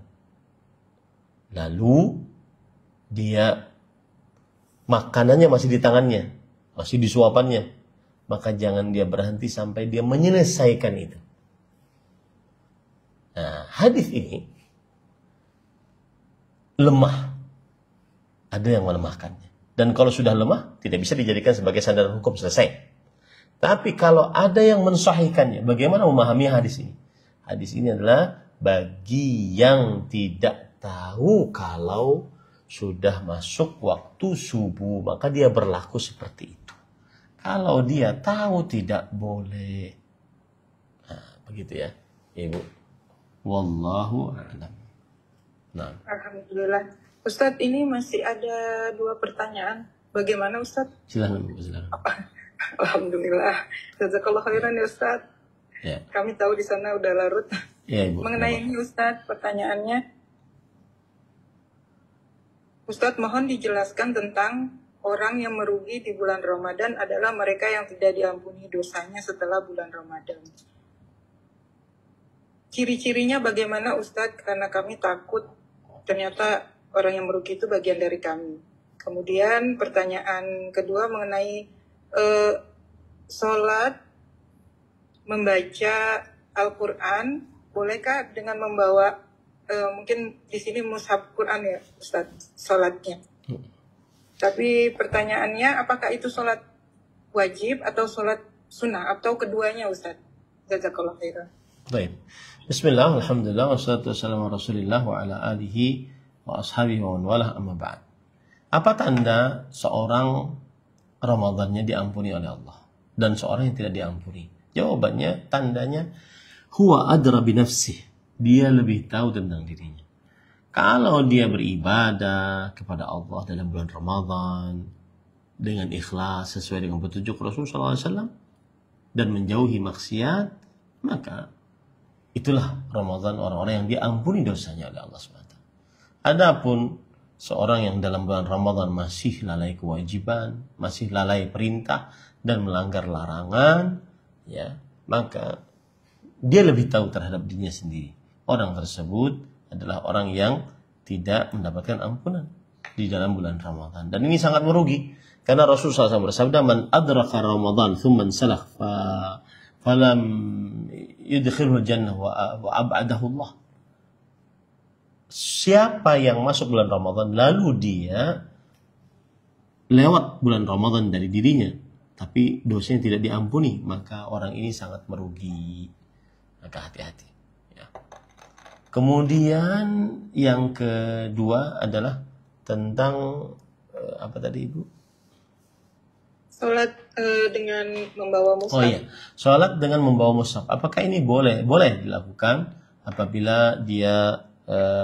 lalu dia makanannya masih di tangannya, masih di suapannya, maka jangan dia berhenti sampai dia menyelesaikan itu. Nah, hadis ini lemah. Ada yang melemahkannya. Dan kalau sudah lemah, tidak bisa dijadikan sebagai sandaran hukum, selesai. Tapi kalau ada yang mensahihkannya, bagaimana memahami hadis ini? Hadis ini adalah bagi yang tidak tahu kalau sudah masuk waktu subuh, maka dia berlaku seperti itu. Kalau dia tahu tidak boleh. Nah, begitu ya, Ibu. Wallahu a'lam. Nah. Alhamdulillah. Ustadz, ini masih ada 2 pertanyaan. Bagaimana Ustadz? Silakan, Bu, silakan. Alhamdulillah. Jazakallah khairan ya Ustadz. Ya. Kami tahu di sana udah larut. Ya, Ibu. Mengenai ini Ustadz, pertanyaannya, Ustadz mohon dijelaskan tentang orang yang merugi di bulan Ramadan adalah mereka yang tidak diampuni dosanya setelah bulan Ramadan. Ciri-cirinya bagaimana Ustadz? Karena kami takut ternyata orang yang merugi itu bagian dari kami. Kemudian pertanyaan kedua mengenai sholat, membaca Al-Quran, bolehkah dengan membawa mungkin di sini mushaf Quran ya Ustadz, sholatnya. Tapi pertanyaannya, apakah itu sholat wajib atau sholat sunnah atau keduanya Ustadz? Jazakallah khairan. Baik. Bismillah, alhamdulillah, wassalatu wassalamu ala rasulillah wa ala alihi wa ashabihi wa walah, amma ba'd. Apa tanda seorang Ramadannya diampuni oleh Allah dan seorang yang tidak diampuni? Jawabannya, tandanya huwa adra bi nafsihi. Dia lebih tahu tentang dirinya. Kalau dia beribadah kepada Allah dalam bulan Ramadan dengan ikhlas sesuai dengan petunjuk Rasulullah SAW dan menjauhi maksiat, maka itulah Ramadan orang-orang yang diampuni dosanya oleh Allah SWT. Adapun seorang yang dalam bulan Ramadan masih lalai kewajiban, masih lalai perintah dan melanggar larangan, ya, maka dia lebih tahu terhadap dirinya sendiri. Orang tersebut adalah orang yang tidak mendapatkan ampunan. di dalam bulan Ramadan. Dan ini sangat merugi. Karena Rasulullah SAW bersabda, "Man adraka Ramadan thumma salakh falam yudkhilhu jannah wa ab'adahu Allah." Siapa yang masuk bulan Ramadan lalu dia lewat bulan Ramadan dari dirinya, tapi dosanya tidak diampuni, maka orang ini sangat merugi. Maka hati-hati. Ya. Kemudian yang kedua adalah tentang apa tadi Ibu? Sholat dengan membawa mushaf. Oh iya, sholat dengan membawa mushaf. Apakah ini boleh? Boleh dilakukan apabila dia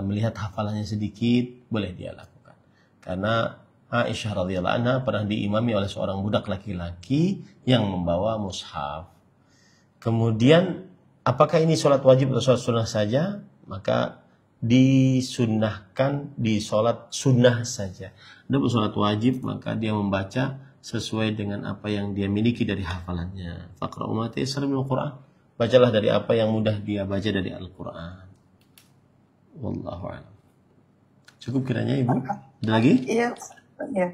melihat hafalannya sedikit, boleh dia lakukan. Karena Aisyah radhiyallahu anha pernah diimami oleh seorang budak laki-laki yang membawa mushaf. Kemudian, apakah ini sholat wajib atau sholat sunnah saja? Maka disunnahkan di sholat sunnah saja. Adapun sholat wajib, maka dia membaca sesuai dengan apa yang dia miliki dari hafalannya. Faqra'u ma tayassara minal Qur'an. Bacalah dari apa yang mudah dia baca dari Al-Quran. Wallahu a'lam. Cukup kiranya Ibu? Ada lagi? Iya, ya.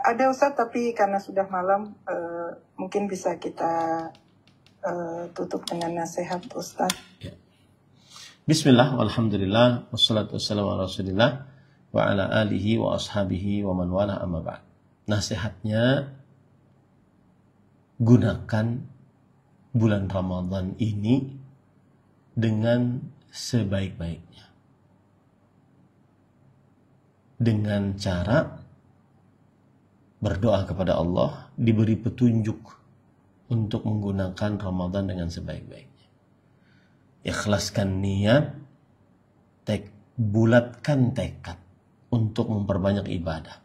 Ada Ustaz, tapi karena sudah malam, mungkin bisa kita tutup dengan nasihat Ustaz. Ya. Bismillah, walhamdulillah, wassalatu wassalamu ala rasulillah, wa ala alihi wa ashabihi wa man wala amma ba'd. Nasihatnya, gunakan bulan Ramadan ini dengan sebaik-baiknya. Dengan cara berdoa kepada Allah, diberi petunjuk untuk menggunakan Ramadan dengan sebaik-baiknya. Ikhlaskan niat, bulatkan tekad untuk memperbanyak ibadah.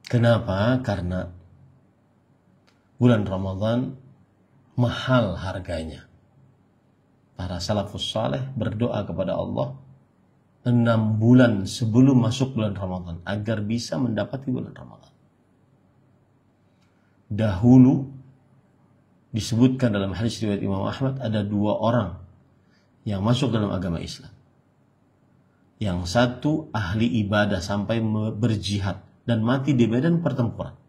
Kenapa? Karena bulan Ramadan mahal harganya. Para salafus saleh berdoa kepada Allah 6 bulan sebelum masuk bulan Ramadan agar bisa mendapati bulan Ramadan. Dahulu disebutkan dalam hadis riwayat Imam Ahmad ada 2 orang yang masuk dalam agama Islam. Yang satu ahli ibadah sampai berjihad dan mati di medan pertempuran.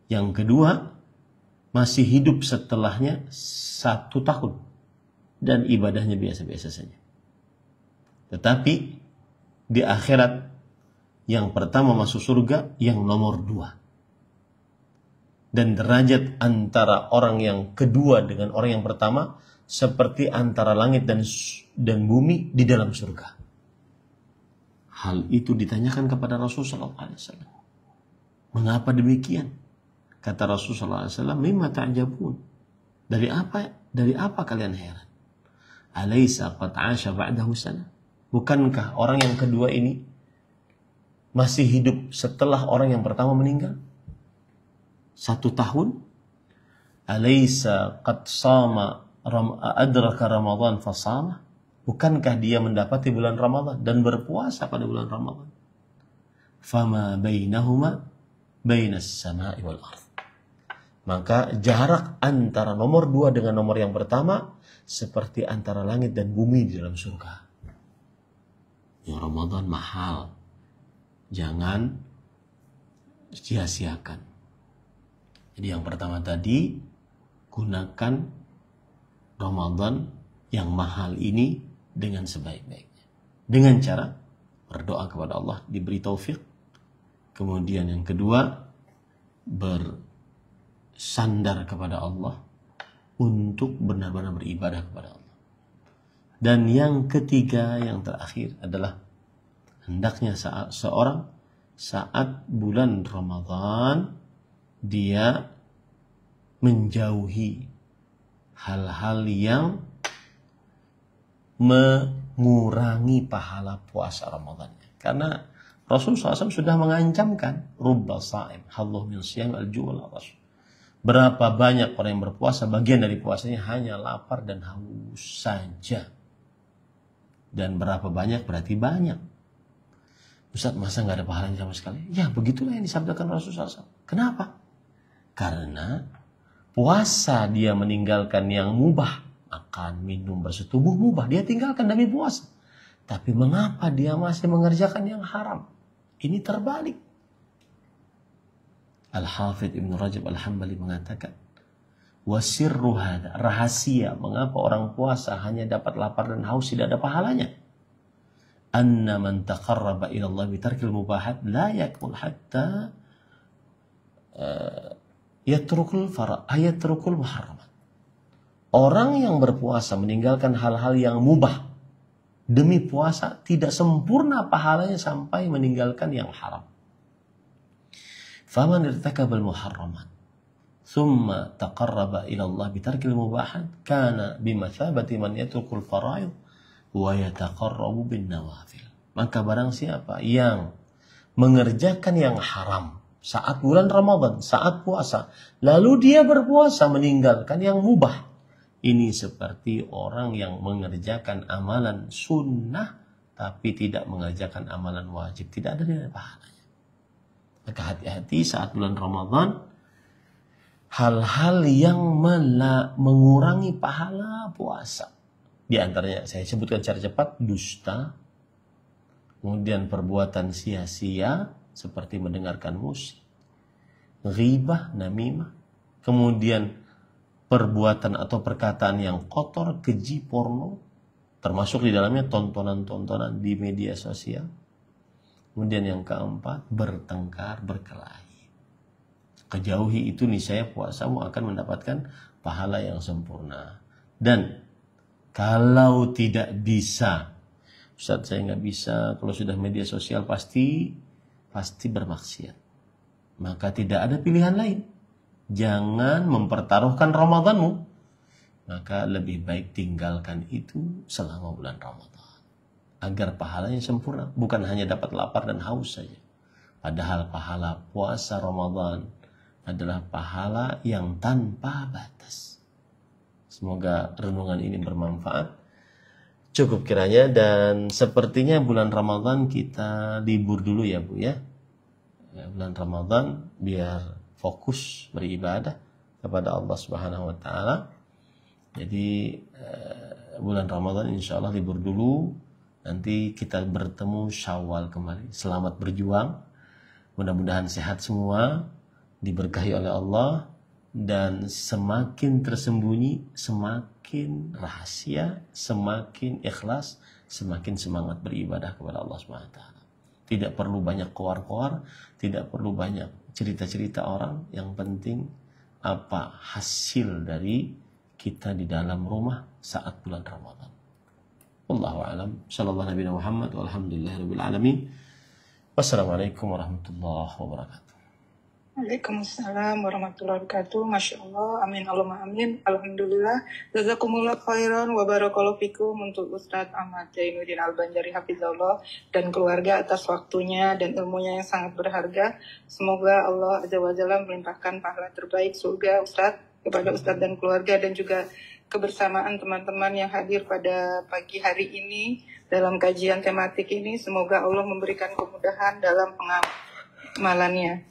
Yang kedua masih hidup setelahnya 1 tahun dan ibadahnya biasa-biasa saja. Tetapi di akhirat yang pertama masuk surga, yang nomor 2. Dan derajat antara orang yang kedua dengan orang yang pertama seperti antara langit dan bumi di dalam surga. Hal itu ditanyakan kepada Rasulullah SAW. Mengapa demikian? Kata Rasulullah SAW, "Mimma ta'jabun?" Dari apa kalian heran? Alaysa qad 'asha ba'dahu sana? Bukankah orang yang kedua ini masih hidup setelah orang yang pertama meninggal? 1 tahun? Alaysa qad sama adraka Ramadan fasama? Bukankah dia mendapati bulan Ramadan dan berpuasa pada bulan Ramadan? Fama bainahuma bainas sama'i wal ardh. Maka jarak antara nomor 2 dengan nomor yang pertama seperti antara langit dan bumi di dalam surga. Ya, Ramadan mahal. Jangan sia-siakan. Jadi yang pertama tadi, gunakan Ramadan yang mahal ini dengan sebaik-baiknya. Dengan cara berdoa kepada Allah, diberi taufik. Kemudian yang kedua, bersandar kepada Allah untuk benar-benar beribadah kepada Allah. Dan yang ketiga, yang terakhir adalah hendaknya seorang saat bulan Ramadan dia menjauhi hal-hal yang mengurangi pahala puasa Ramadannya. Karena Rasulullah SAW sudah mengancamkan rubba sha'im halluh min siyam al-ju' wal 'atash. Berapa banyak orang yang berpuasa, bagian dari puasanya hanya lapar dan haus saja. Dan berapa banyak berarti banyak. Ustaz, masa nggak ada pahalanya sama sekali? Ya, begitulah yang disabdakan Rasulullah SAW. Kenapa? Karena puasa dia meninggalkan yang mubah. Makan, minum, bersetubuh mubah. Dia tinggalkan demi puasa. Tapi mengapa dia masih mengerjakan yang haram? Ini terbalik. Al-Hafidh Ibn Rajab Al-Hambali mengatakan, wasirru hada, rahasia mengapa orang puasa hanya dapat lapar dan haus tidak ada pahalanya. Anna man taqarraba ila Allah bitarkil mubahat la yakmul hatta yatrukul muharramat. Orang yang berpuasa meninggalkan hal-hal yang mubah demi puasa tidak sempurna pahalanya sampai meninggalkan yang haram. Faman irtakabal muharramat thumma taqarraba ila Allah bitarkil mubahat kana bimathabati man yatrukul faraid wa yataqarrabu bin nawafil. Maka barang siapa yang mengerjakan yang haram saat bulan Ramadan, saat puasa, lalu dia berpuasa meninggalkan yang mubah, ini seperti orang yang mengerjakan amalan sunnah tapi tidak mengerjakan amalan wajib, tidak ada nilai pahalanya. Maka hati-hati saat bulan Ramadan, hal-hal yang mengurangi pahala puasa. Di antaranya saya sebutkan secara cepat, dusta, kemudian perbuatan sia-sia seperti mendengarkan musik, ghibah, namimah, kemudian perbuatan atau perkataan yang kotor, keji, porno, termasuk di dalamnya tontonan-tontonan di media sosial. Kemudian yang keempat, bertengkar, berkelahi. Kejauhi itu niscaya puasamu akan mendapatkan pahala yang sempurna. Dan kalau tidak bisa, Ustaz saya nggak bisa, kalau sudah media sosial pasti bermaksiat. Maka tidak ada pilihan lain. Jangan mempertaruhkan Ramadanmu. Maka lebih baik tinggalkan itu selama bulan Ramadan. Agar pahalanya sempurna. Bukan hanya dapat lapar dan haus saja. Padahal pahala puasa Ramadan adalah pahala yang tanpa batas. Semoga renungan ini bermanfaat. Cukup kiranya, dan sepertinya bulan Ramadan kita libur dulu ya Bu ya. Bulan Ramadan biar fokus beribadah kepada Allah Subhanahu wa taala. Jadi bulan Ramadan insya Allah libur dulu. Nanti kita bertemu Syawal kembali. Selamat berjuang. Mudah-mudahan sehat semua, diberkahi oleh Allah, dan semakin tersembunyi, semakin rahasia, semakin ikhlas, semakin semangat beribadah kepada Allah Subhanahu wa taala. Tidak perlu banyak koar-koar, tidak perlu banyak cerita-cerita orang, yang penting apa hasil dari kita di dalam rumah saat bulan Ramadan. Wallahu a'lam. Sallallahu Nabi Muhammad walhamdulillahirabbil alamin. Wassalamualaikum warahmatullahi wabarakatuh. Waalaikumsalam warahmatullahi wabarakatuh. Masya Allah, amin Allahumma amin. Alhamdulillah. Jazakumullah khairan wa barakallahu fikum untuk Ustadz Ahmad Zainuddin Al-Banjari hafizahullah dan keluarga atas waktunya dan ilmunya yang sangat berharga. Semoga Allah Azza wa Jalla melimpahkan pahala terbaik surga Ustadz kepada Ustadz dan keluarga, dan juga kebersamaan teman-teman yang hadir pada pagi hari ini dalam kajian tematik ini. Semoga Allah memberikan kemudahan dalam pengamalannya.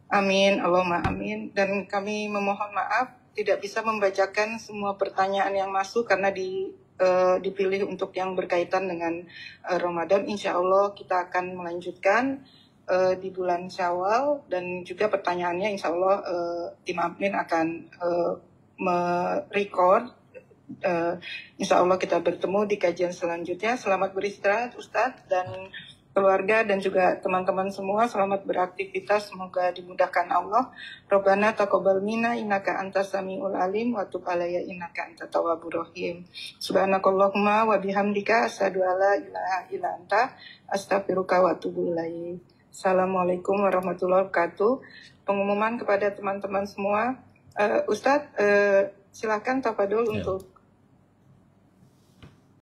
Amin, Allahumma amin. Dan kami memohon maaf tidak bisa membacakan semua pertanyaan yang masuk karena dipilih untuk yang berkaitan dengan Ramadan. Insya Allah kita akan melanjutkan di bulan Syawal, dan juga pertanyaannya insya Allah tim admin akan merecord. Insya Allah kita bertemu di kajian selanjutnya. Selamat beristirahat Ustadz dan keluarga, dan juga teman-teman semua selamat beraktivitas, semoga dimudahkan Allah. Rabbana taqabbal minna innaka antas samiul alim wa tub alayya innaka antat tawwabur rahim. Subhanakallahumma wa bihamdika asyhadu alla ilaha illa anta astaghfiruka wa atubu ilaik. Assalamualaikum warahmatullahi wabarakatuh. Pengumuman kepada teman-teman semua, Ustadz silakan tafadhol untuk